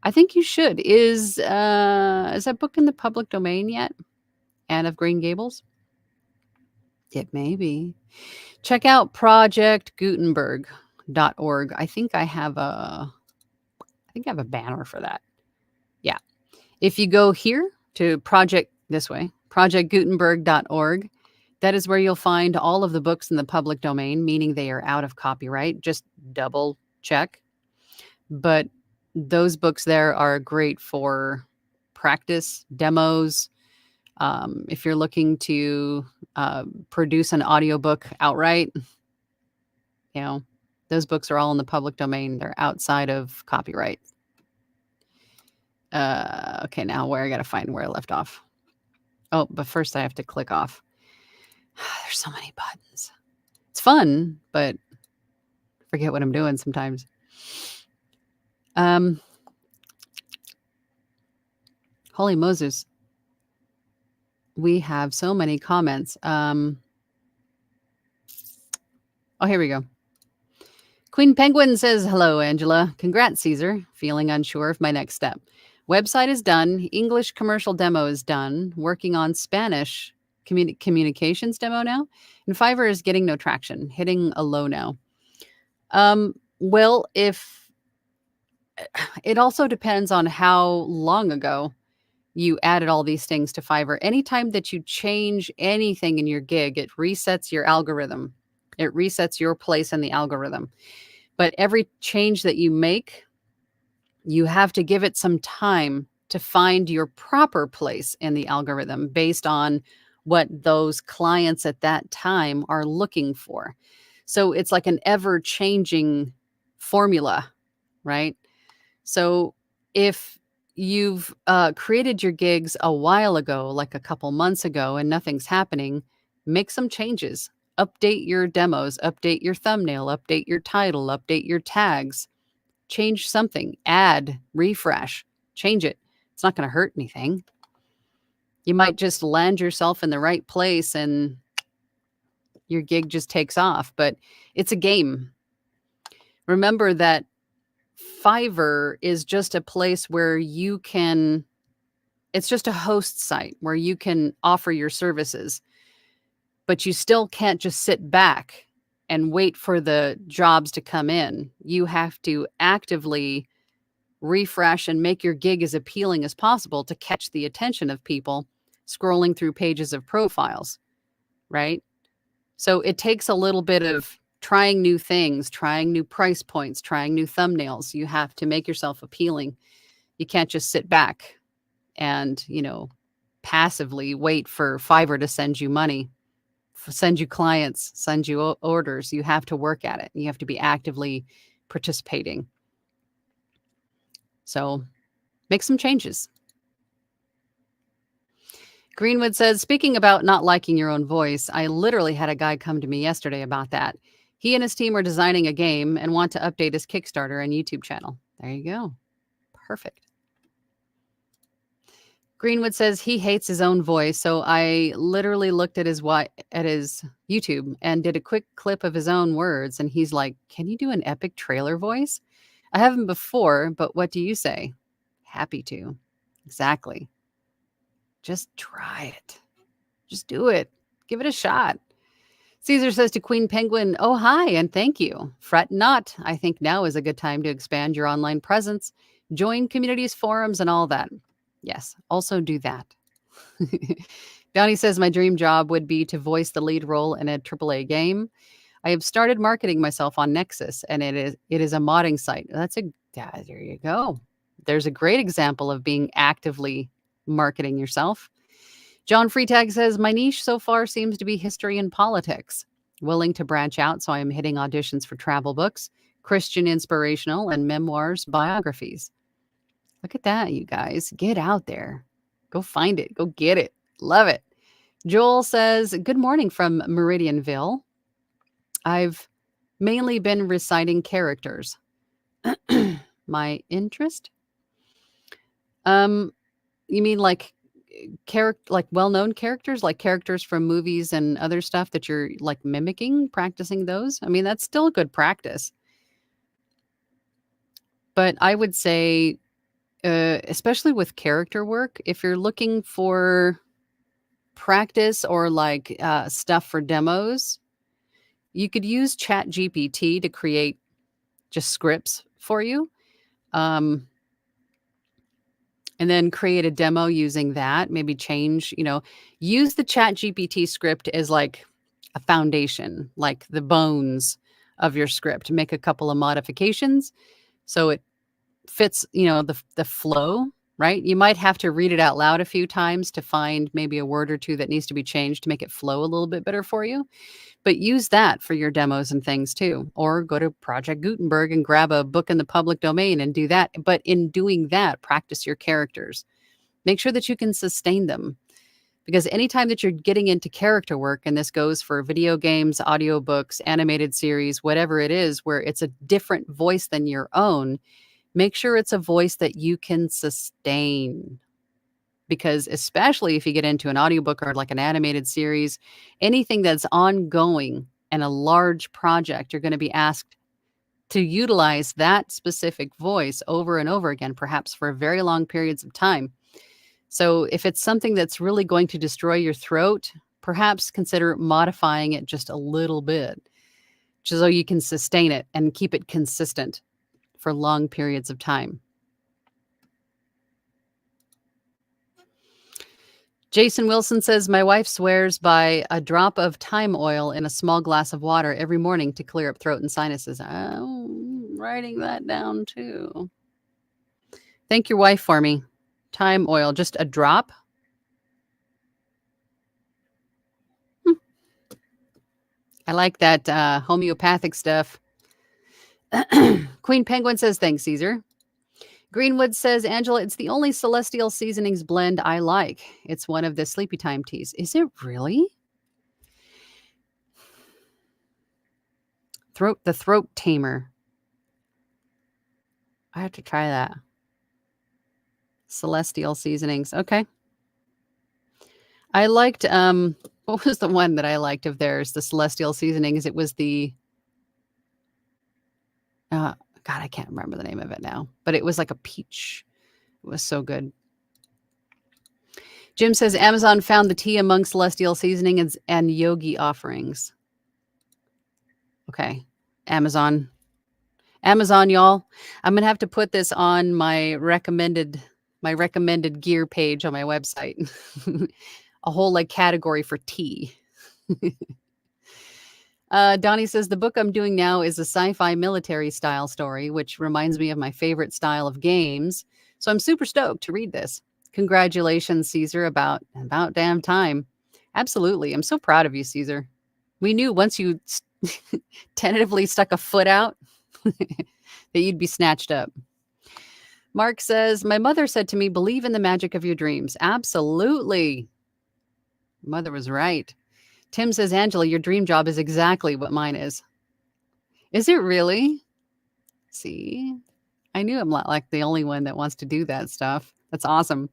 I think you should. Is that book in the public domain yet? Anne of Green Gables? It may be. Check out projectgutenberg.org. I think I have a banner for that. Yeah. If you go here to projectgutenberg.org, that is where you'll find all of the books in the public domain, meaning they are out of copyright. Just double check. But those books there are great for practice, demos. If you're looking to produce an audiobook outright, You know, those books are all in the public domain. They're outside of copyright. Okay, now where I got to find where I left off. Oh, but first I have to click off. There's so many buttons. It's fun, but I forget what I'm doing sometimes. Holy Moses. We have so many comments. Oh, here we go. Queen Penguin says, hello, Angela. Congrats, Caesar. Feeling unsure of my next step. Website is done. English commercial demo is done. Working on Spanish communications demo now. And Fiverr is getting no traction, hitting a low now. Well, if it also depends on how long ago you added all these things to Fiverr. Anytime that you change anything in your gig, it resets your algorithm. It resets your place in the algorithm. But every change that you make, you have to give it some time to find your proper place in the algorithm based on what those clients at that time are looking for. So it's like an ever-changing formula, right? So if you've created your gigs a while ago, like a couple months ago, and nothing's happening, make some changes. Update your demos, update your thumbnail, update your title, update your tags, change something, add, refresh, change it. It's not going to hurt anything. You might just land yourself in the right place and your gig just takes off, but it's a game. Remember that Fiverr is just a place where you can, it's just a host site where you can offer your services, but you still can't just sit back and wait for the jobs to come in. You have to actively refresh and make your gig as appealing as possible to catch the attention of people scrolling through pages of profiles, right? So it takes a little bit of trying new things, trying new price points, trying new thumbnails. You have to make yourself appealing. You can't just sit back and, passively wait for Fiverr to send you money, send you clients, send you orders. You have to work at it. You have to be actively participating. So make some changes. Greenwood says, speaking about not liking your own voice, I literally had a guy come to me yesterday about that. He and his team are designing a game and want to update his Kickstarter and YouTube channel. There you go. Perfect. Greenwood says he hates his own voice, so I literally looked at his YouTube and did a quick clip of his own words, and he's like, can you do an epic trailer voice? I haven't before, but what do you say? Happy to. Exactly. Just try it. Just do it. Give it a shot. Caesar says to Queen Penguin, oh, hi, and thank you. Fret not. I think now is a good time to expand your online presence, join communities, forums, and all that. Yes, also do that. Donnie says, my dream job would be to voice the lead role in a AAA game. I have started marketing myself on Nexus, and it is a modding site. There you go. There's a great example of being actively marketing yourself. John Freetag says, my niche so far seems to be history and politics. Willing to branch out, so I am hitting auditions for travel books, Christian inspirational, and memoirs, biographies. Look at that, you guys. Get out there. Go find it. Go get it. Love it. Joel says, good morning from Meridianville. I've mainly been reciting characters. My interest? You mean like well-known characters, like characters from movies and other stuff that you're like mimicking, practicing those? I mean, that's still good practice. But I would say, especially with character work, if you're looking for practice or like stuff for demos, you could use ChatGPT to create just scripts for you. And then create a demo using that, maybe change, use the ChatGPT script as like a foundation, like the bones of your script. Make a couple of modifications so it fits, the flow, right? You might have to read it out loud a few times to find maybe a word or two that needs to be changed to make it flow a little bit better for you. But use that for your demos and things too. Or go to Project Gutenberg and grab a book in the public domain and do that. But in doing that, practice your characters. Make sure that you can sustain them. Because anytime that you're getting into character work, and this goes for video games, audiobooks, animated series, whatever it is, where it's a different voice than your own, make sure it's a voice that you can sustain. Because especially if you get into an audiobook or like an animated series, anything that's ongoing and a large project, you're going to be asked to utilize that specific voice over and over again, perhaps for very long periods of time. So if it's something that's really going to destroy your throat, perhaps consider modifying it just a little bit, just so you can sustain it and keep it consistent for long periods of time. Jason Wilson says, my wife swears by a drop of thyme oil in a small glass of water every morning to clear up throat and sinuses. I'm writing that down too. Thank your wife for me. Thyme oil, just a drop. I like that homeopathic stuff. Queen Penguin says, thanks, Caesar. Greenwood says, Angela, it's the only Celestial Seasonings blend I like. It's one of the Sleepy Time teas. Is it really? The Throat Tamer. I have to try that. Celestial Seasonings. Okay. I liked, what was the one that I liked of theirs, the Celestial Seasonings? It was the, God, I can't remember the name of it now, but it was like a peach. It was so good. Jim says, Amazon found the tea among Celestial Seasonings and yogi offerings. Okay. Amazon, y'all. I'm going to have to put this on my recommended gear page on my website. A whole like category for tea. Donnie says, the book I'm doing now is a sci-fi military style story, which reminds me of my favorite style of games. So I'm super stoked to read this. Congratulations, Caesar, about damn time. Absolutely. I'm so proud of you, Caesar. We knew once you tentatively stuck a foot out that you'd be snatched up. Mark says, my mother said to me, believe in the magic of your dreams. Absolutely. Mother was right. Tim says, Angela, your dream job is exactly what mine is. Is it really? See, I knew I'm not like the only one that wants to do that stuff. That's awesome.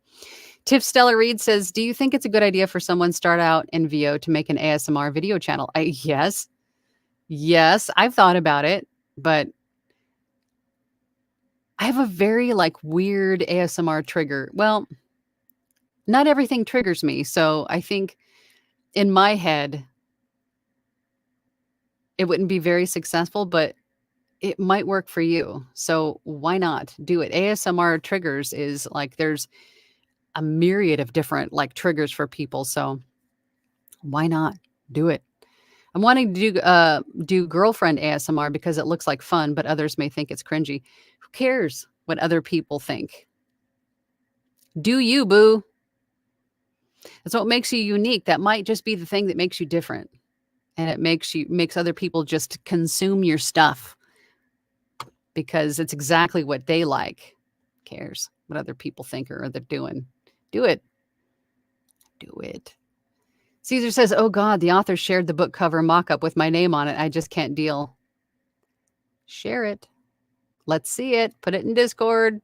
Tiff Stella Reed says, do you think it's a good idea for someone start out in VO to make an ASMR video channel? Yes, I've thought about it, but I have a very like weird ASMR trigger. Well, not everything triggers me. So I think in my head, it wouldn't be very successful, but it might work for you. So why not do it? ASMR triggers is like, there's a myriad of different like triggers for people. So why not do it? I'm wanting to do girlfriend ASMR because it looks like fun, but others may think it's cringy. Who cares what other people think? Do you, boo? That's what makes you unique. That might just be the thing that makes you different. And it makes other people just consume your stuff because it's exactly what they like. Who cares what other people think or they're doing? Do it. Do it. Caesar says, oh God, the author shared the book cover mock-up with my name on it. I just can't deal. Share it. Let's see it. Put it in Discord.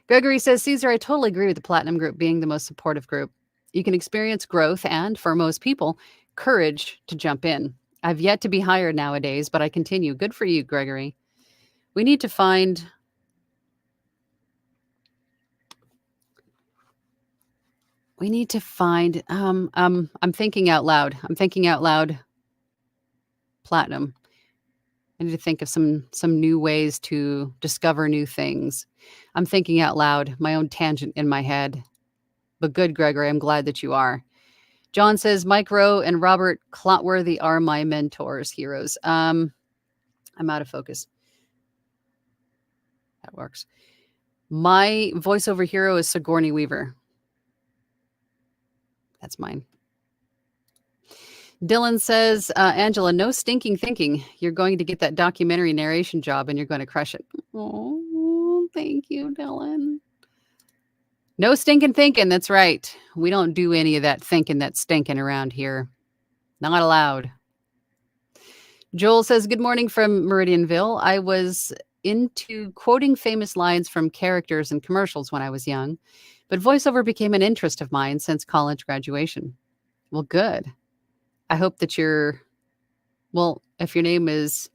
Gregory says, Caesar, I totally agree with the Platinum Group being the most supportive group. You can experience growth and, for most people, courage to jump in. I've yet to be hired nowadays, but I continue. Good for you, Gregory. We need to find... I'm thinking out loud. Platinum. I need to think of some new ways to discover new things. I'm thinking out loud, my own tangent in my head. But good, Gregory. I'm glad that you are. John says, Mike Rowe and Robert Clotworthy are my mentors, heroes. I'm out of focus. That works. My voiceover hero is Sigourney Weaver. That's mine. Dylan says, Angela, no stinking thinking. You're going to get that documentary narration job and you're going to crush it. Oh, thank you, Dylan. No stinking thinking. That's right. We don't do any of that thinking that's stinking around here. Not allowed. Joel says, good morning from Meridianville. I was into quoting famous lines from characters and commercials when I was young, but voiceover became an interest of mine since college graduation. Well, good. I hope that if your name is,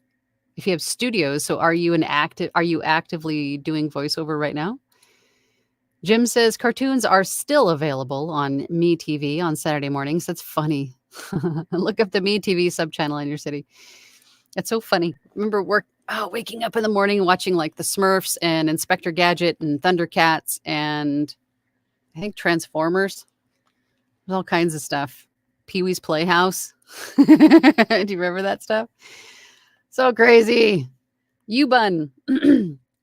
if you have studios, so are you actively doing voiceover right now? Jim says cartoons are still available on MeTV on Saturday mornings. That's funny. Look up the MeTV subchannel in your city. It's so funny. Remember waking up in the morning watching like the Smurfs and Inspector Gadget and Thundercats and I think Transformers. There's all kinds of stuff. Pee-wee's Playhouse. Do you remember that stuff? So crazy. U-Bun.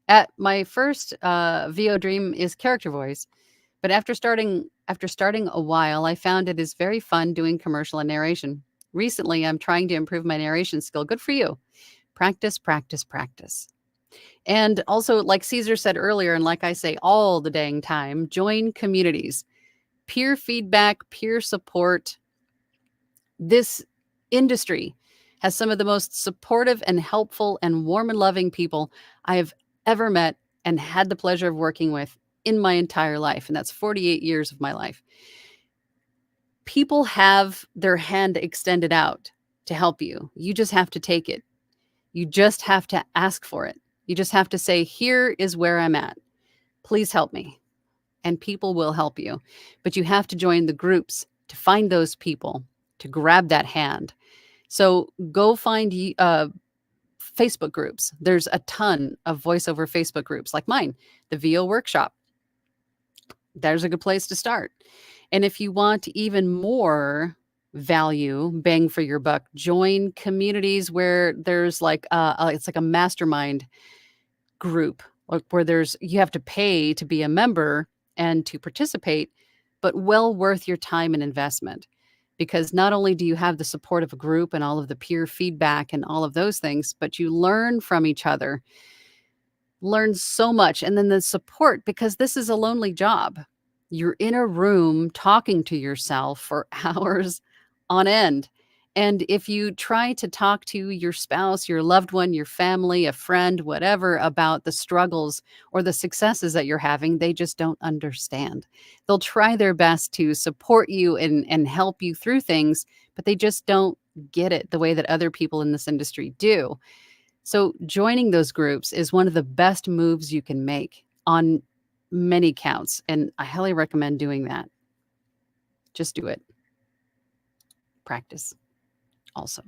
At my first VO dream is character voice, but after starting a while, I found it is very fun doing commercial and narration. Recently, I'm trying to improve my narration skill. Good for you. Practice, practice, practice. And also, like Caesar said earlier, and like I say all the dang time, join communities. Peer feedback, peer support. This industry has some of the most supportive and helpful and warm and loving people I have ever met and had the pleasure of working with in my entire life. And that's 48 years of my life. People have their hand extended out to help you. You just have to take it. You just have to ask for it. You just have to say, here is where I'm at. Please help me. And people will help you. But you have to join the groups to find those people, to grab that hand. So go find Facebook groups. There's a ton of voiceover Facebook groups like mine, the VO Workshop. There's a good place to start. And if you want even more value, bang for your buck, join communities where there's like it's like a mastermind group, like where you have to pay to be a member and to participate, but well worth your time and investment. Because not only do you have the support of a group and all of the peer feedback and all of those things, but you learn from each other, learn so much. And then the support, because this is a lonely job. You're in a room talking to yourself for hours on end. And if you try to talk to your spouse, your loved one, your family, a friend, whatever, about the struggles or the successes that you're having, they just don't understand. They'll try their best to support you and help you through things, but they just don't get it the way that other people in this industry do. So joining those groups is one of the best moves you can make on many counts. And I highly recommend doing that. Just do it. Practice. Also,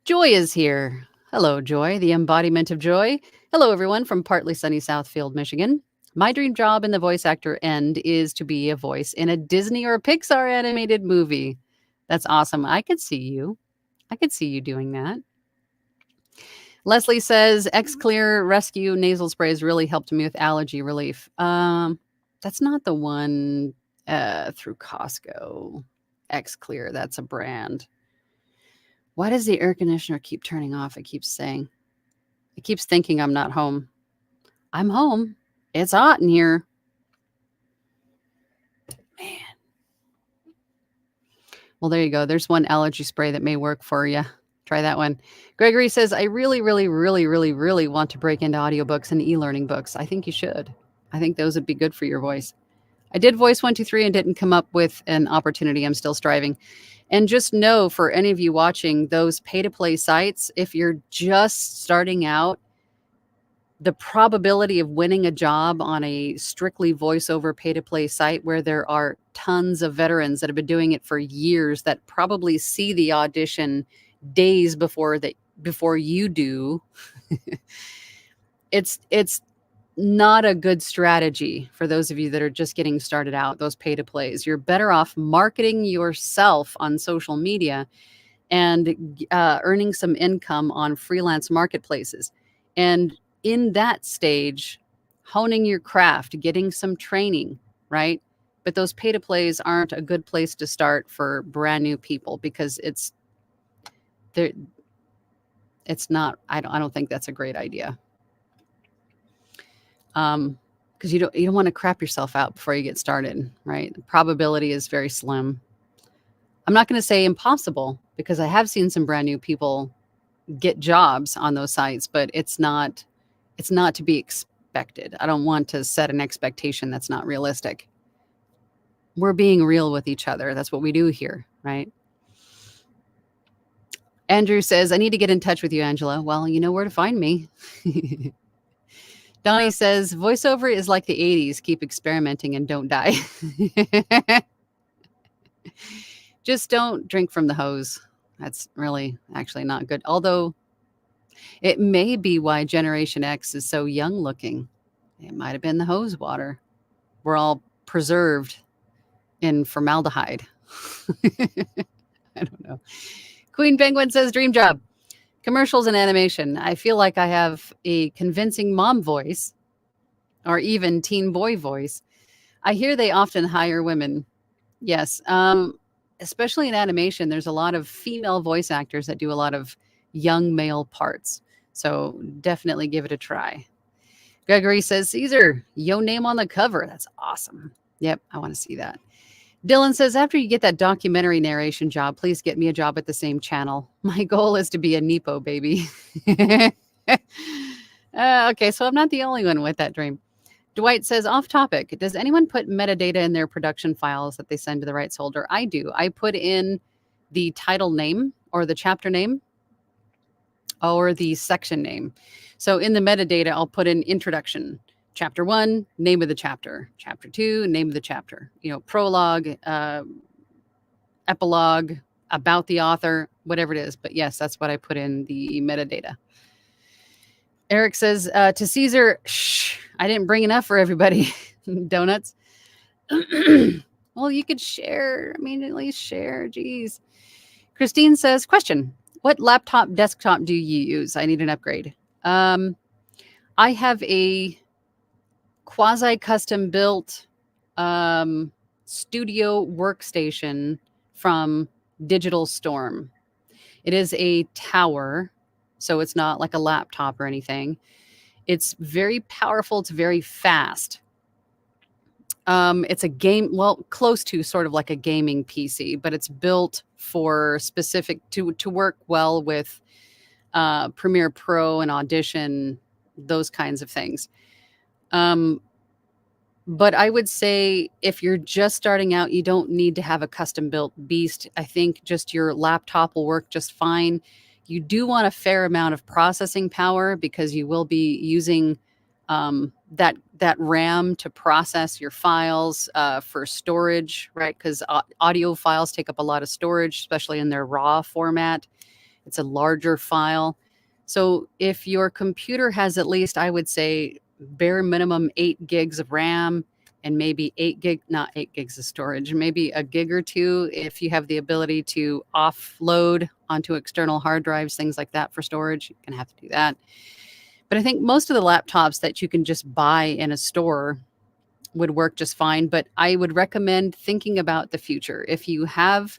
Joy is here. Hello, Joy, the embodiment of joy. Hello, everyone from partly sunny Southfield, Michigan. My dream job in the voice actor end is to be a voice in a Disney or a Pixar animated movie. That's awesome. I could see you. I could see you doing that. Leslie says, X-Clear Rescue nasal sprays really helped me with allergy relief. That's not the one through Costco. X-Clear, that's a brand. Why does the air conditioner keep turning off? It keeps saying. It keeps thinking I'm not home. I'm home. It's hot in here. Man. Well, there you go. There's one allergy spray that may work for you. Try that one. Gregory says, I really, really, really, really, really want to break into audiobooks and e-learning books. I think you should. I think those would be good for your voice. I did Voice 123 and didn't come up with an opportunity. I'm still striving. And just know, for any of you watching those pay-to-play sites, if you're just starting out, the probability of winning a job on a strictly voiceover pay-to-play site where there are tons of veterans that have been doing it for years that probably see the audition days before you do, it's not a good strategy for those of you that are just getting started out, those pay-to-plays. You're better off marketing yourself on social media and earning some income on freelance marketplaces. And in that stage, honing your craft, getting some training, right? But those pay to plays aren't a good place to start for brand new people because it's not. I don't think that's a great idea. Because you don't want to crap yourself out before you get started, right? The probability is very slim. I'm not going to say impossible because I have seen some brand new people get jobs on those sites, but it's not to be expected. I don't want to set an expectation that's not realistic. We're being real with each other. That's what we do here, right? Andrew says, I need to get in touch with you, Angela. Well, you know where to find me. Donnie says, voiceover is like the 80s. Keep experimenting and don't die. Just don't drink from the hose. That's really actually not good. Although it may be why Generation X is so young looking. It might have been the hose water. We're all preserved in formaldehyde. I don't know. Queen Penguin says, dream job. Commercials and animation. I feel like I have a convincing mom voice or even teen boy voice. I hear they often hire women. Yes. Especially in animation, there's a lot of female voice actors that do a lot of young male parts. So definitely give it a try. Gregory says, Caesar, yo name on the cover. That's awesome. Yep, I want to see that. Dylan says, after you get that documentary narration job, please get me a job at the same channel. My goal is to be a Nepo baby. Okay, so I'm not the only one with that dream. Dwight says, off topic, does anyone put metadata in their production files that they send to the rights holder? I do. I put in the title name or the chapter name or the section name. So in the metadata, I'll put in introduction. Chapter 1, name of the chapter. Chapter 2, name of the chapter. Prologue, epilogue, about the author, whatever it is. But yes, that's what I put in the metadata. Eric says, to Caesar, shh, I didn't bring enough for everybody. Donuts. Well, you could share. I mean, at least share. Geez. Christine says, question. What laptop, desktop do you use? I need an upgrade. I have a quasi-custom built studio workstation from Digital Storm. It is a tower, so it's not like a laptop or anything. It's very powerful. It's very fast. It's a game, well, close to sort of like a gaming PC, but it's built for specific to work well with Premiere Pro and Audition, those kinds of things. But I would say if you're just starting out, you don't need to have a custom built beast. I think just your laptop will work just fine. You do want a fair amount of processing power because you will be using that RAM to process your files for storage, right? Because audio files take up a lot of storage, especially in their RAW format. It's a larger file. So if your computer has at least, I would say, bare minimum 8 gigs of RAM and maybe 8 gigs of storage, maybe a gig or two if you have the ability to offload onto external hard drives, things like that for storage. You're going to have to do that. But I think most of the laptops that you can just buy in a store would work just fine. But I would recommend thinking about the future. If you have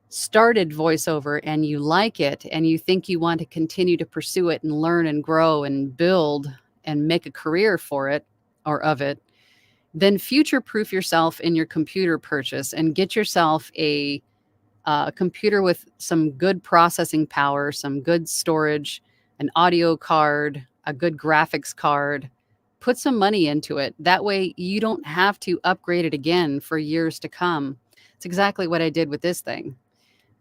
started voiceover and you like it and you think you want to continue to pursue it and learn and grow and build and make a career for it or of it, then future-proof yourself in your computer purchase and get yourself a computer with some good processing power, some good storage, an audio card, a good graphics card. Put some money into it. That way you don't have to upgrade it again for years to come. It's exactly what I did with this thing.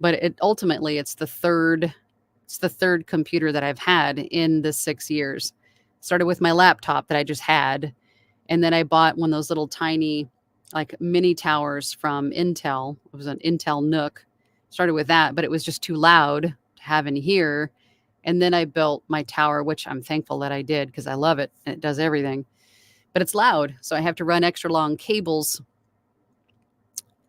But it's the third computer that I've had in the 6 years. Started with my laptop that I just had. And then I bought one of those little tiny, like mini towers from Intel. It was an Intel Nook. Started with that, but it was just too loud to have in here. And then I built my tower, which I'm thankful that I did because I love it and it does everything. But it's loud, so I have to run extra long cables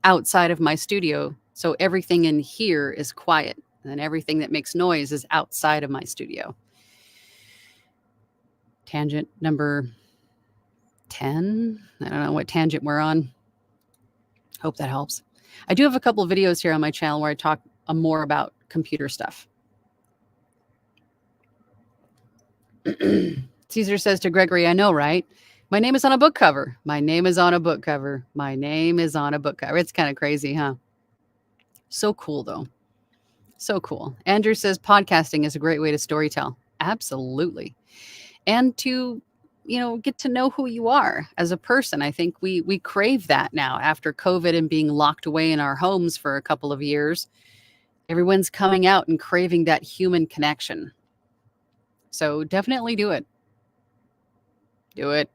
outside of my studio. So everything in here is quiet, and then everything that makes noise is outside of my studio. Tangent number 10. I don't know what tangent we're on. Hope that helps. I do have a couple of videos here on my channel where I talk more about computer stuff. Caesar says to Gregory, I know, right? My name is on a book cover. My name is on a book cover. My name is on a book cover. It's kind of crazy, huh? So cool, though. So cool. Andrew says podcasting is a great way to storytell. Absolutely. And to, get to know who you are as a person. I think we crave that now after COVID and being locked away in our homes for a couple of years. Everyone's coming out and craving that human connection. So definitely do it. Do it.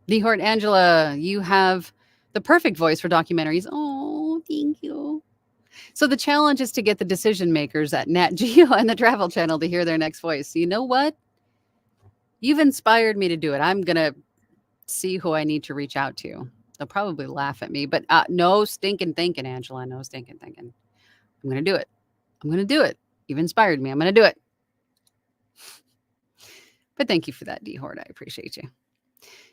Dehort Angela, you have the perfect voice for documentaries. Oh, thank you. So the challenge is to get the decision makers at Nat Geo and the Travel Channel to hear their next voice. You know what? You've inspired me to do it. I'm going to see who I need to reach out to. They'll probably laugh at me, but no stinking thinking, Angela. No stinking thinking. I'm going to do it. I'm going to do it. You've inspired me. I'm going to do it. But thank you for that, Dehort. I appreciate you.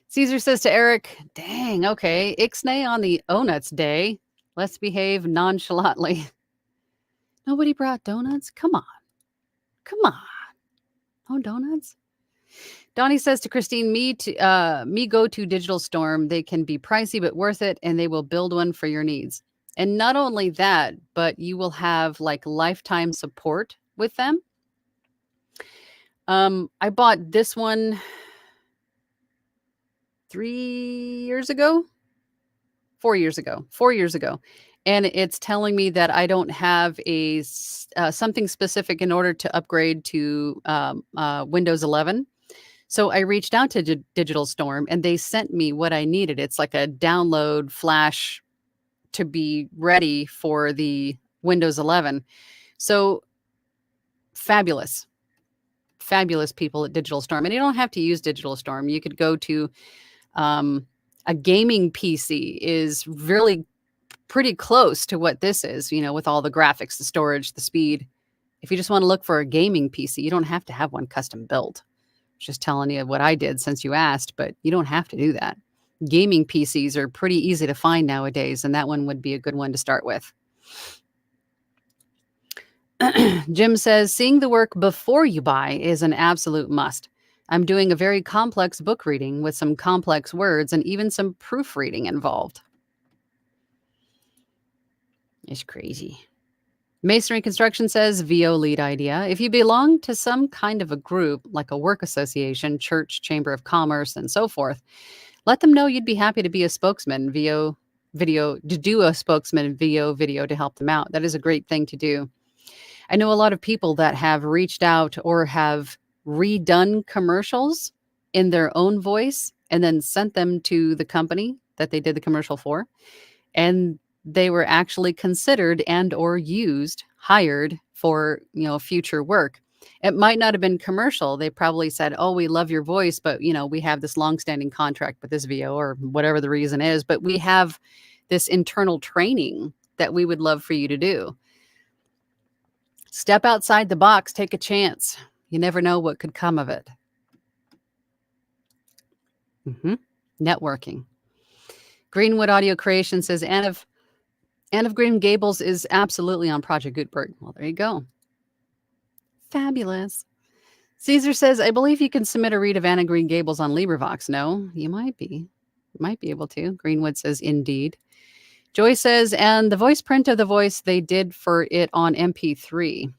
Caesar says to Eric, dang, okay, Ixnay on the Onuts Day. Let's behave nonchalantly. Nobody brought donuts? Come on. Come on. Oh, donuts? Donnie says to Christine, me go to Digital Storm. They can be pricey, but worth it, and they will build one for your needs. And not only that, but you will have like lifetime support with them. I bought this one 4 years ago. And it's telling me that I don't have a something specific in order to upgrade to Windows 11. So I reached out to Digital Storm and they sent me what I needed. It's like a download flash to be ready for the Windows 11. So fabulous people at Digital Storm. And you don't have to use Digital Storm. You could go to a gaming PC is really pretty close to what this is, with all the graphics, the storage, the speed. If you just want to look for a gaming PC, you don't have to have one custom built. Just telling you what I did since you asked, but you don't have to do that. Gaming PCs are pretty easy to find nowadays, and that one would be a good one to start with. Jim says, seeing the work before you buy is an absolute must. I'm doing a very complex book reading with some complex words and even some proofreading involved. It's crazy. Masonry Construction says, VO lead idea. If you belong to some kind of a group, like a work association, church, chamber of commerce, and so forth, let them know you'd be happy to be a spokesman, VO video, to do a spokesman VO video to help them out. That is a great thing to do. I know a lot of people that have reached out or have redone commercials in their own voice and then sent them to the company that they did the commercial for. And they were actually considered and or hired for, future work. It might not have been commercial. They probably said, oh, we love your voice, but, we have this longstanding contract with this VO or whatever the reason is, but we have this internal training that we would love for you to do. Step outside the box, take a chance. You never know what could come of it. Networking. Greenwood Audio Creation says, Anne of Green Gables is absolutely on Project Gutenberg. Well, there you go. Fabulous. Caesar says, I believe you can submit a read of Anne of Green Gables on LibriVox. No, you might be. You might be able to. Greenwood says, indeed. Joy says, and the voice print of the voice they did for it on MP3.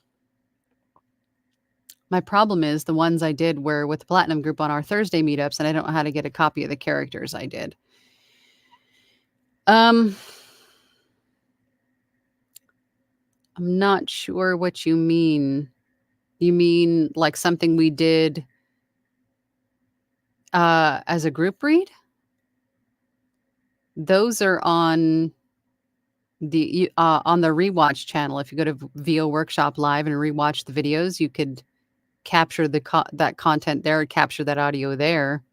My problem is the ones I did were with the Platinum Group on our Thursday meetups, and I don't know how to get a copy of the characters I did. I'm not sure what you mean. You mean like something we did as a group read? Those are on the Rewatch channel. If you go to VO Workshop Live and rewatch the videos, you could capture that content there, capture that audio there.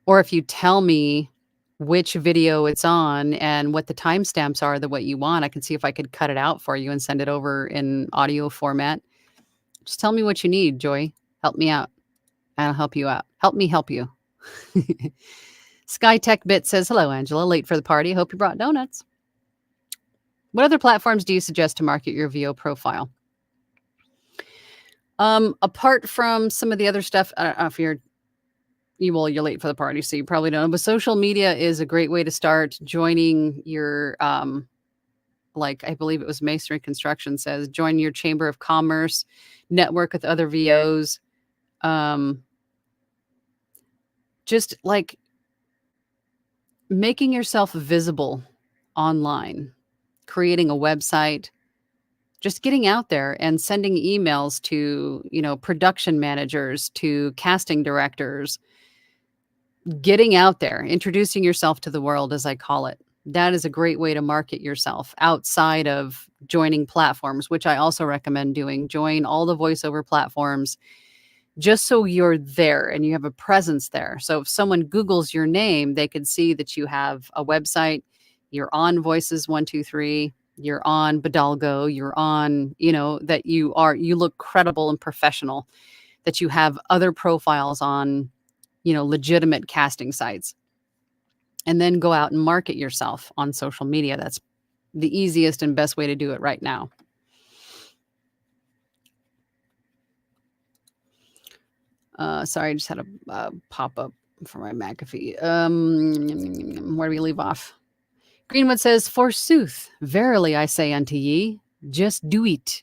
Or if you tell me which video it's on and what the timestamps are, what you want, I can see if I could cut it out for you and send it over in audio format. Just tell me what you need, Joy. Help me out. I'll help you out. Help me help you. SkyTechBit says, hello, Angela. Late for the party. Hope you brought donuts. What other platforms do you suggest to market your VO profile? Apart from some of the other stuff, I don't know if you're late for the party, so you probably don't know, but social media is a great way to start. Joining your, like I believe it was Masonry Construction says, join your Chamber of Commerce, network with other VOs. Just like making yourself visible online, creating a website, just getting out there and sending emails to, production managers, to casting directors, getting out there, introducing yourself to the world, as I call it. That is a great way to market yourself outside of joining platforms, which I also recommend doing. Join all the voiceover platforms just so you're there and you have a presence there. So if someone Googles your name, they could see that you have a website, you're on Voices 123, you're on Bidalgo, you're on, that you look credible and professional, that you have other profiles on, legitimate casting sites. And then go out and market yourself on social media. That's the easiest and best way to do it right now. Sorry, I just had a pop-up for my McAfee. Where do we leave off? Greenwood says, forsooth, verily I say unto ye, just do it.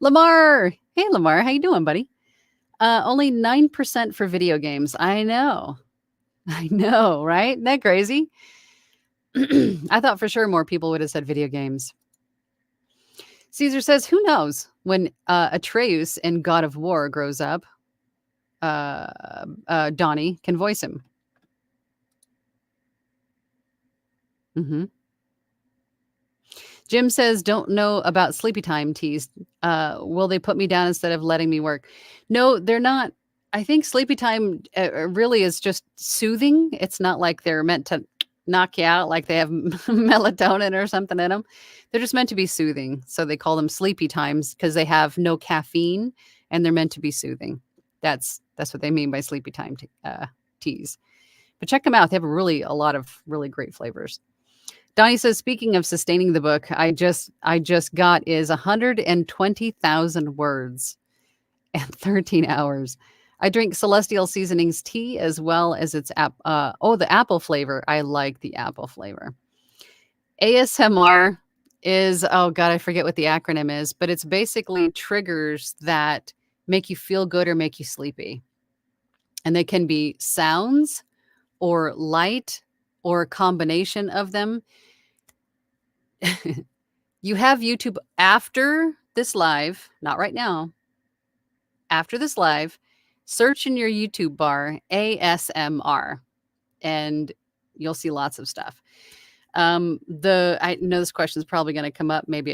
Lamar. Hey, Lamar. How you doing, buddy? Only 9% for video games. I know, right? Isn't that crazy? I thought for sure more people would have said video games. Caesar says, who knows when Atreus in God of War grows up, Donnie can voice him. Mm-hmm. Jim says, don't know about sleepy time teas. Will they put me down instead of letting me work? No, they're not. I think sleepy time really is just soothing. It's not like they're meant to knock you out like they have melatonin or something in them. They're just meant to be soothing. So they call them sleepy times because they have no caffeine and they're meant to be soothing. That's what they mean by sleepy time teas. But check them out. They have a lot of really great flavors. Donnie says, speaking of sustaining the book, I just got is 120,000 words and 13 hours. I drink Celestial Seasonings tea as well as its the apple flavor. I like the apple flavor. ASMR is, oh God, I forget what the acronym is, but it's basically triggers that make you feel good or make you sleepy. And they can be sounds or light or a combination of them. You have YouTube after this live, not right now, after this live, search in your YouTube bar ASMR and you'll see lots of stuff. I know this question is probably going to come up. Maybe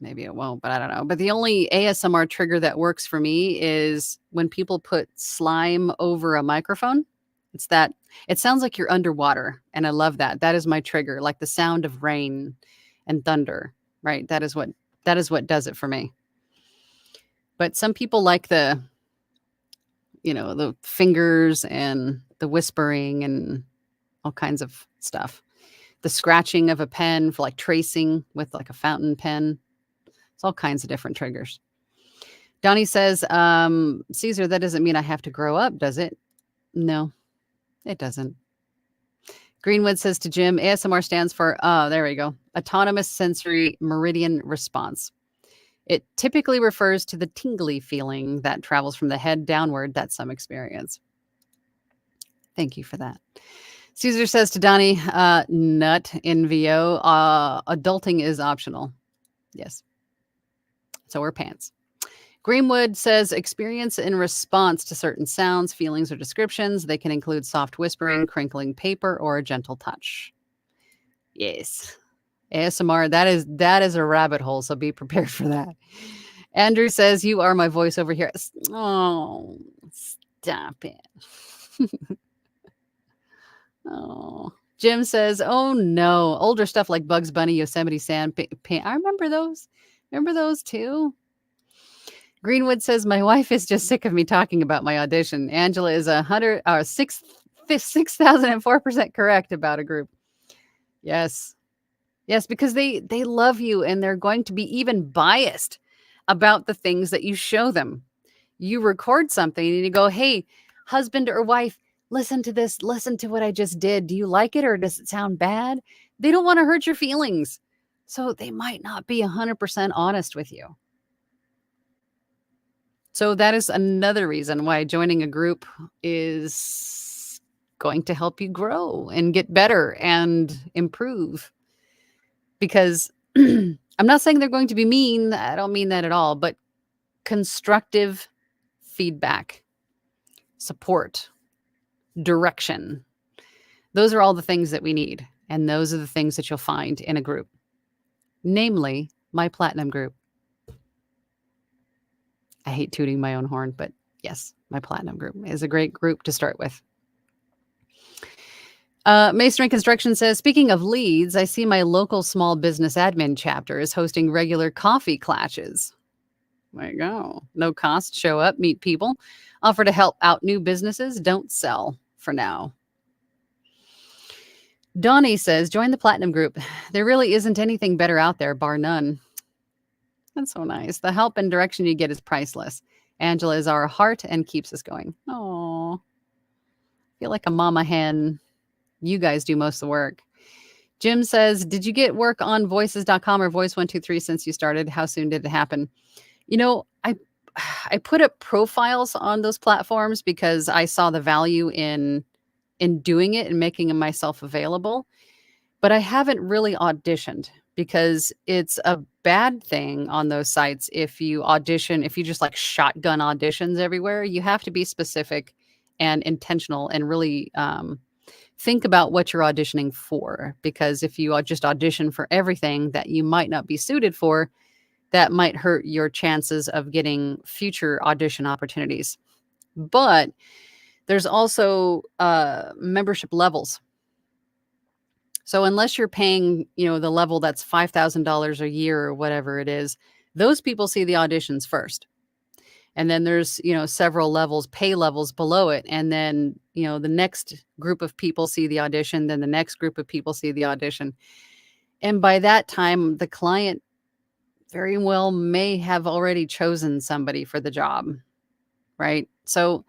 it won't, but I don't know. But the only ASMR trigger that works for me is when people put slime over a microphone. It sounds like you're underwater. And I love that. That is my trigger, like the sound of rain and thunder, right? That is what does it for me. But some people like the fingers and the whispering and all kinds of stuff. The scratching of a pen for like tracing with like a fountain pen. It's all kinds of different triggers. Donnie says, Caesar, that doesn't mean I have to grow up, does it? No, it doesn't. Greenwood says to Jim, ASMR stands for, there we go, Autonomous Sensory Meridian Response. It typically refers to the tingly feeling that travels from the head downward that some experience. Thank you for that. Caesar says to Donnie, nut in VO, adulting is optional. Yes. So are pants. Greenwood says experience in response to certain sounds, feelings, or descriptions. They can include soft whispering, crinkling paper, or a gentle touch. Yes. ASMR, that is a rabbit hole, so be prepared for that. Andrew says, you are my voiceover here. Oh, stop it. Oh. Jim says, oh no, older stuff like Bugs Bunny, Yosemite Sam. I remember those. Remember those too? Greenwood says, my wife is just sick of me talking about my audition. Angela is 6,004% correct about a group. Yes. Yes, because they love you and they're going to be even biased about the things that you show them. You record something and you go, hey, husband or wife, listen to this. Listen to what I just did. Do you like it or does it sound bad? They don't want to hurt your feelings. So they might not be 100% honest with you. So that is another reason why joining a group is going to help you grow and get better and improve. Because I'm not saying they're going to be mean. I don't mean that at all, but constructive feedback, support, direction. Those are all the things that we need. And those are the things that you'll find in a group, namely my platinum group. I hate tooting my own horn, but yes, my platinum group is a great group to start with. Masonry Construction says, speaking of leads, I see my local small business admin chapter is hosting regular coffee clashes. There you go. No cost. Show up, meet people, offer to help out new businesses. Don't sell for now. Donnie says, join the platinum group. There really isn't anything better out there, bar none. That's so nice. The help and direction you get is priceless. Angela is our heart and keeps us going. Oh, feel like a mama hen. You guys do most of the work. Jim says, did you get work on voices.com or voice123 since you started? How soon did it happen? You know, I put up profiles on those platforms because I saw the value in doing it and making myself available. But I haven't really auditioned because it's a bad thing on those sites if you just like shotgun auditions everywhere. You have to be specific and intentional and really think about what you're auditioning for. Because if you just audition for everything that you might not be suited for, that might hurt your chances of getting future audition opportunities. But there's also membership levels. So unless you're paying, the level that's $5,000 a year or whatever it is, those people see the auditions first. And then there's, several levels, pay levels below it. And then, the next group of people see the audition, then the next group of people see the audition. And by that time, the client very well may have already chosen somebody for the job, right? So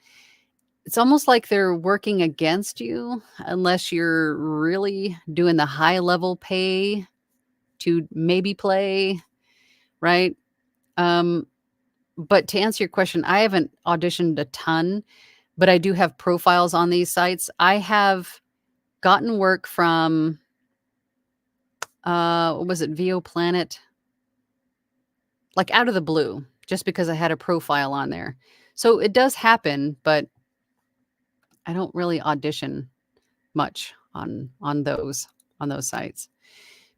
it's almost like they're working against you unless you're really doing the high level pay to maybe play, right? But to answer your question, I haven't auditioned a ton, but I do have profiles on these sites. I have gotten work from, what was it, VO Planet? Like out of the blue, just because I had a profile on there. So it does happen, but I don't really audition much on those sites.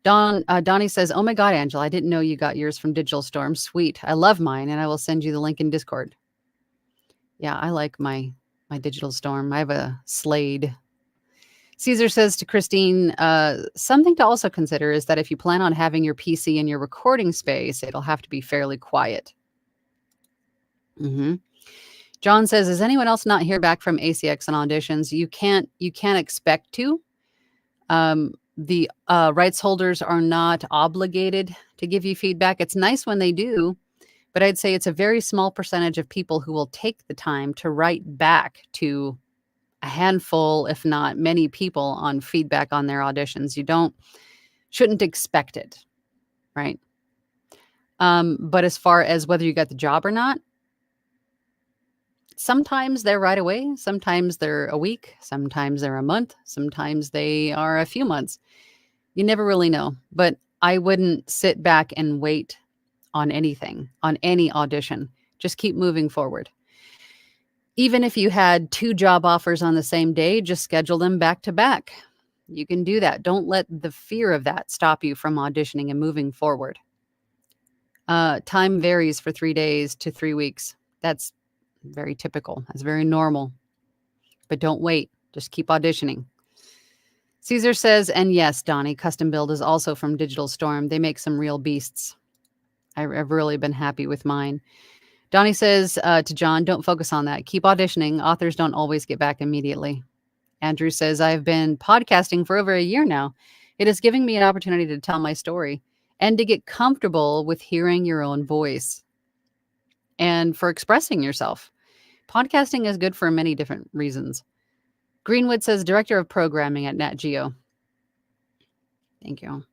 Donnie says, oh my God, Angela, I didn't know you got yours from Digital Storm. Sweet. I love mine, and I will send you the link in Discord. Yeah, I like my Digital Storm. I have a Slade. Caesar says to Christine, something to also consider is that if you plan on having your PC in your recording space, it'll have to be fairly quiet. John says, is anyone else not hear back from ACX on auditions? You can't expect to. The rights holders are not obligated to give you feedback. It's nice when they do, but I'd say it's a very small percentage of people who will take the time to write back to a handful, if not many people, on feedback on their auditions. You shouldn't expect it, right? But as far as whether you got the job or not, sometimes they're right away. Sometimes they're a week. Sometimes they're a month. Sometimes they are a few months. You never really know. But I wouldn't sit back and wait on anything, on any audition. Just keep moving forward. Even if you had 2 job offers on the same day, just schedule them back to back. You can do that. Don't let the fear of that stop you from auditioning and moving forward. Time varies for 3 days to 3 weeks. That's very typical. That's very normal. But don't wait. Just keep auditioning. Caesar says, and yes, Donnie, Custom Build is also from Digital Storm. They make some real beasts. I've really been happy with mine. Donnie says to John, don't focus on that. Keep auditioning. Authors don't always get back immediately. Andrew says, I've been podcasting for over a year now. It is giving me an opportunity to tell my story and to get comfortable with hearing your own voice and for expressing yourself. Podcasting is good for many different reasons. Greenwood says, Director of Programming at Nat Geo. Thank you.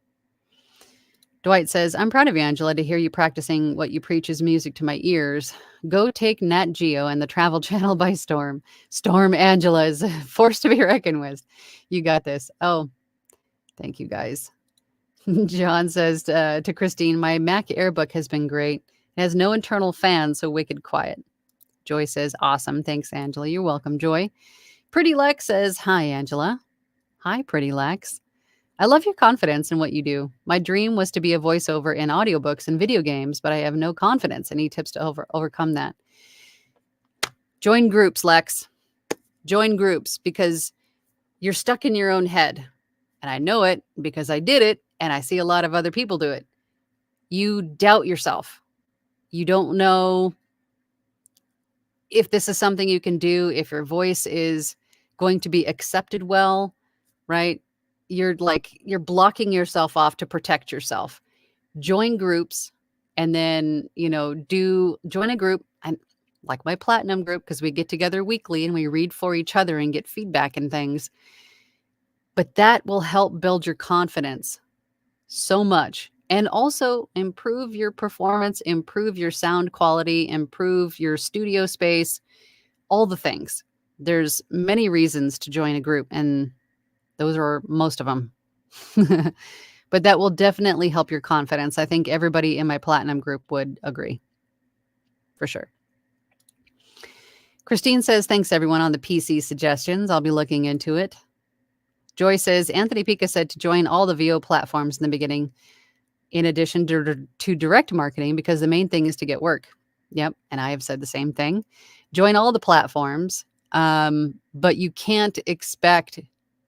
Dwight says, I'm proud of you, Angela, to hear you practicing what you preach is music to my ears. Go take Nat Geo and the Travel Channel by storm. Storm Angela is forced to be reckoned with. You got this. Oh, thank you, guys. John says to Christine, my Mac Airbook has been great. It has no internal fan, so wicked quiet. Joy says, awesome. Thanks, Angela. You're welcome, Joy. Pretty Lex says, hi, Angela. Hi, Pretty Lex. I love your confidence in what you do. My dream was to be a voiceover in audiobooks and video games, but I have no confidence. Any tips to overcome that? Join groups, Lex. Join groups because you're stuck in your own head. And I know it because I did it and I see a lot of other people do it. You doubt yourself. You don't know if this is something you can do, if your voice is going to be accepted well, right? You're blocking yourself off to protect yourself. Join groups and then, join a group, and like my platinum group, because we get together weekly and we read for each other and get feedback and things. But that will help build your confidence so much and also improve your performance, improve your sound quality, improve your studio space, all the things. There's many reasons to join a group, and those are most of them. But that will definitely help your confidence. I think everybody in my platinum group would agree. For sure. Christine says, thanks everyone on the PC suggestions. I'll be looking into it. Joy says, Anthony Pica said to join all the VO platforms in the beginning, in addition to direct marketing, because the main thing is to get work. Yep. And I have said the same thing. Join all the platforms, but you can't expect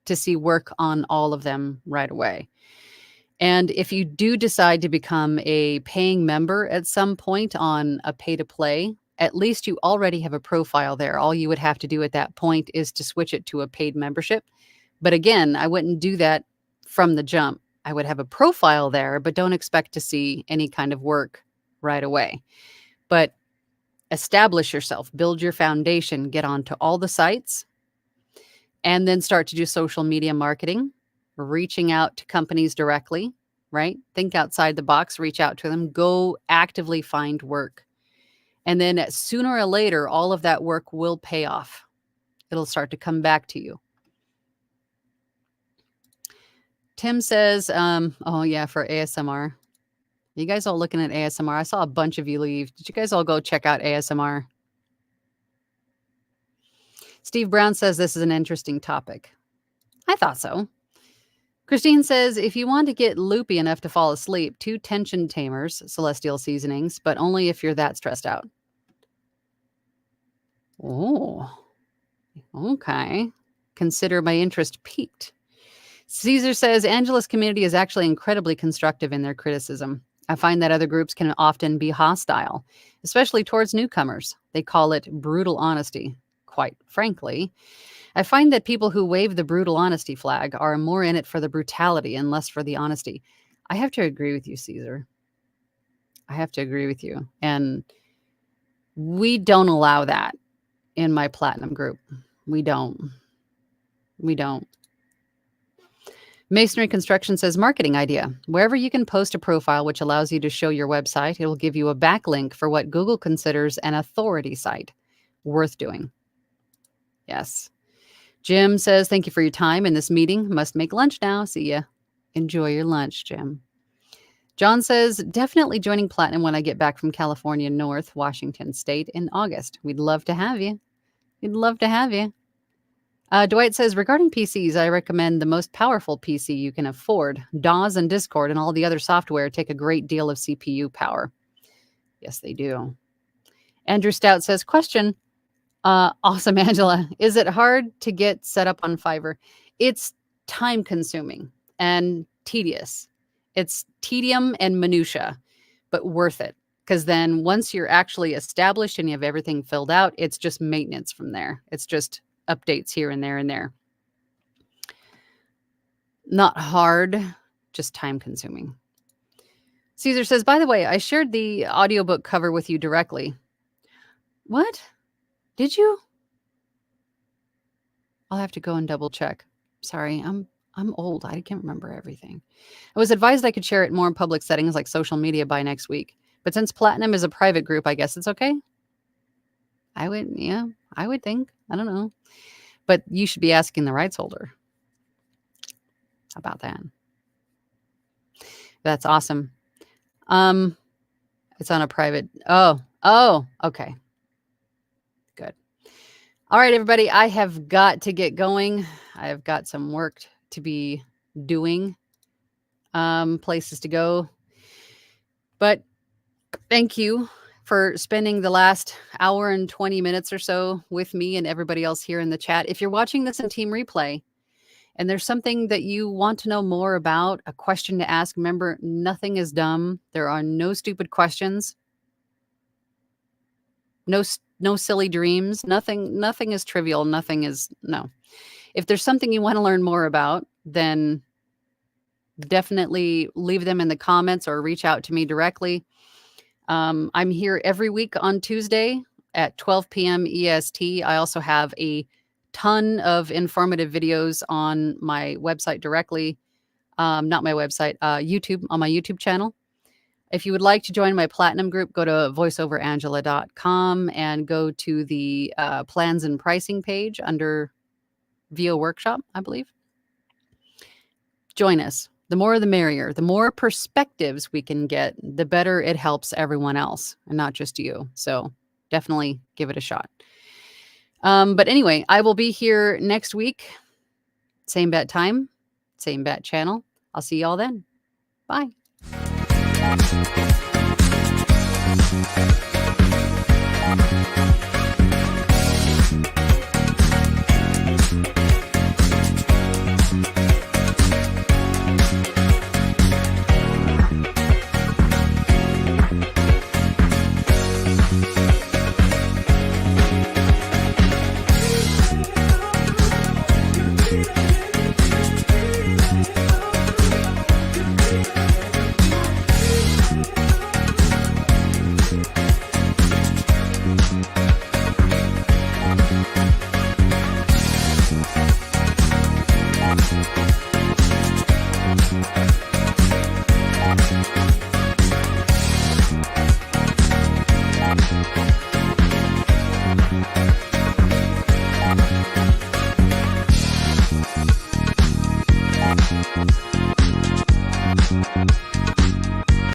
to see work on all of them right away. And if you do decide to become a paying member at some point on a pay to play, at least you already have a profile there. All you would have to do at that point is to switch it to a paid membership. But again, I wouldn't do that from the jump. I would have a profile there, but don't expect to see any kind of work right away. But establish yourself, build your foundation, get onto all the sites, and then start to do social media marketing, reaching out to companies directly, right? Think outside the box, reach out to them, go actively find work. And then sooner or later, all of that work will pay off. It'll start to come back to you. Tim says, oh yeah, for ASMR. You guys all looking at ASMR? I saw a bunch of you leave. Did you guys all go check out ASMR? Steve Brown says this is an interesting topic. I thought so. Christine says, if you want to get loopy enough to fall asleep, 2 tension tamers, celestial seasonings, but only if you're that stressed out. Oh, okay. Consider my interest piqued. Caesar says, Angela's community is actually incredibly constructive in their criticism. I find that other groups can often be hostile, especially towards newcomers. They call it brutal honesty. Quite frankly, I find that people who wave the brutal honesty flag are more in it for the brutality and less for the honesty. I have to agree with you, Caesar. I have to agree with you. And we don't allow that in my platinum group. We don't. Masonry Construction says, marketing idea. Wherever you can post a profile which allows you to show your website, it will give you a backlink for what Google considers an authority site. Worth doing. Yes. Jim says, thank you for your time in this meeting. Must make lunch now. See ya. Enjoy your lunch, Jim. John says, definitely joining Platinum when I get back from California, North Washington State in August. We'd love to have you. We'd love to have you. Dwight says, regarding PCs, I recommend the most powerful PC you can afford. DAWs and Discord and all the other software take a great deal of CPU power. Yes, they do. Andrew Stout says, question. Awesome, Angela. Is it hard to get set up on Fiverr? It's time consuming and tedious. It's tedium and minutia, but worth it. Because then once you're actually established and you have everything filled out, it's just maintenance from there. It's just updates here and there and there. Not hard, just time consuming. Caesar says, by the way, I shared the audiobook cover with you directly. What? Did you? I'll have to go and double check. Sorry, I'm old. I can't remember everything. I was advised I could share it more in public settings like social media by next week. But since Platinum is a private group, I guess it's okay. I would think. I don't know. But you should be asking the rights holder about that. That's awesome. It's on a private. Oh, okay. Good. All right, everybody. I have got to get going. I have got some work to be doing, places to go. But thank you for spending the last hour and 20 minutes or so with me and everybody else here in the chat. If you're watching this in Team Replay and there's something that you want to know more about, a question to ask, remember, nothing is dumb. There are no stupid questions. No silly dreams. Nothing is trivial. No. If there's something you want to learn more about, then definitely leave them in the comments or reach out to me directly. I'm here every week on Tuesday at 12 p.m. EST. I also have a ton of informative videos on my website directly. Not my website, YouTube, on my YouTube channel. If you would like to join my Platinum group, go to voiceoverangela.com and go to the plans and pricing page under VO Workshop, I believe. Join us. The more the merrier. The more perspectives we can get, the better it helps everyone else and not just you. So definitely give it a shot. But anyway, I will be here next week. Same bat time, same bat channel. I'll see y'all then. Bye.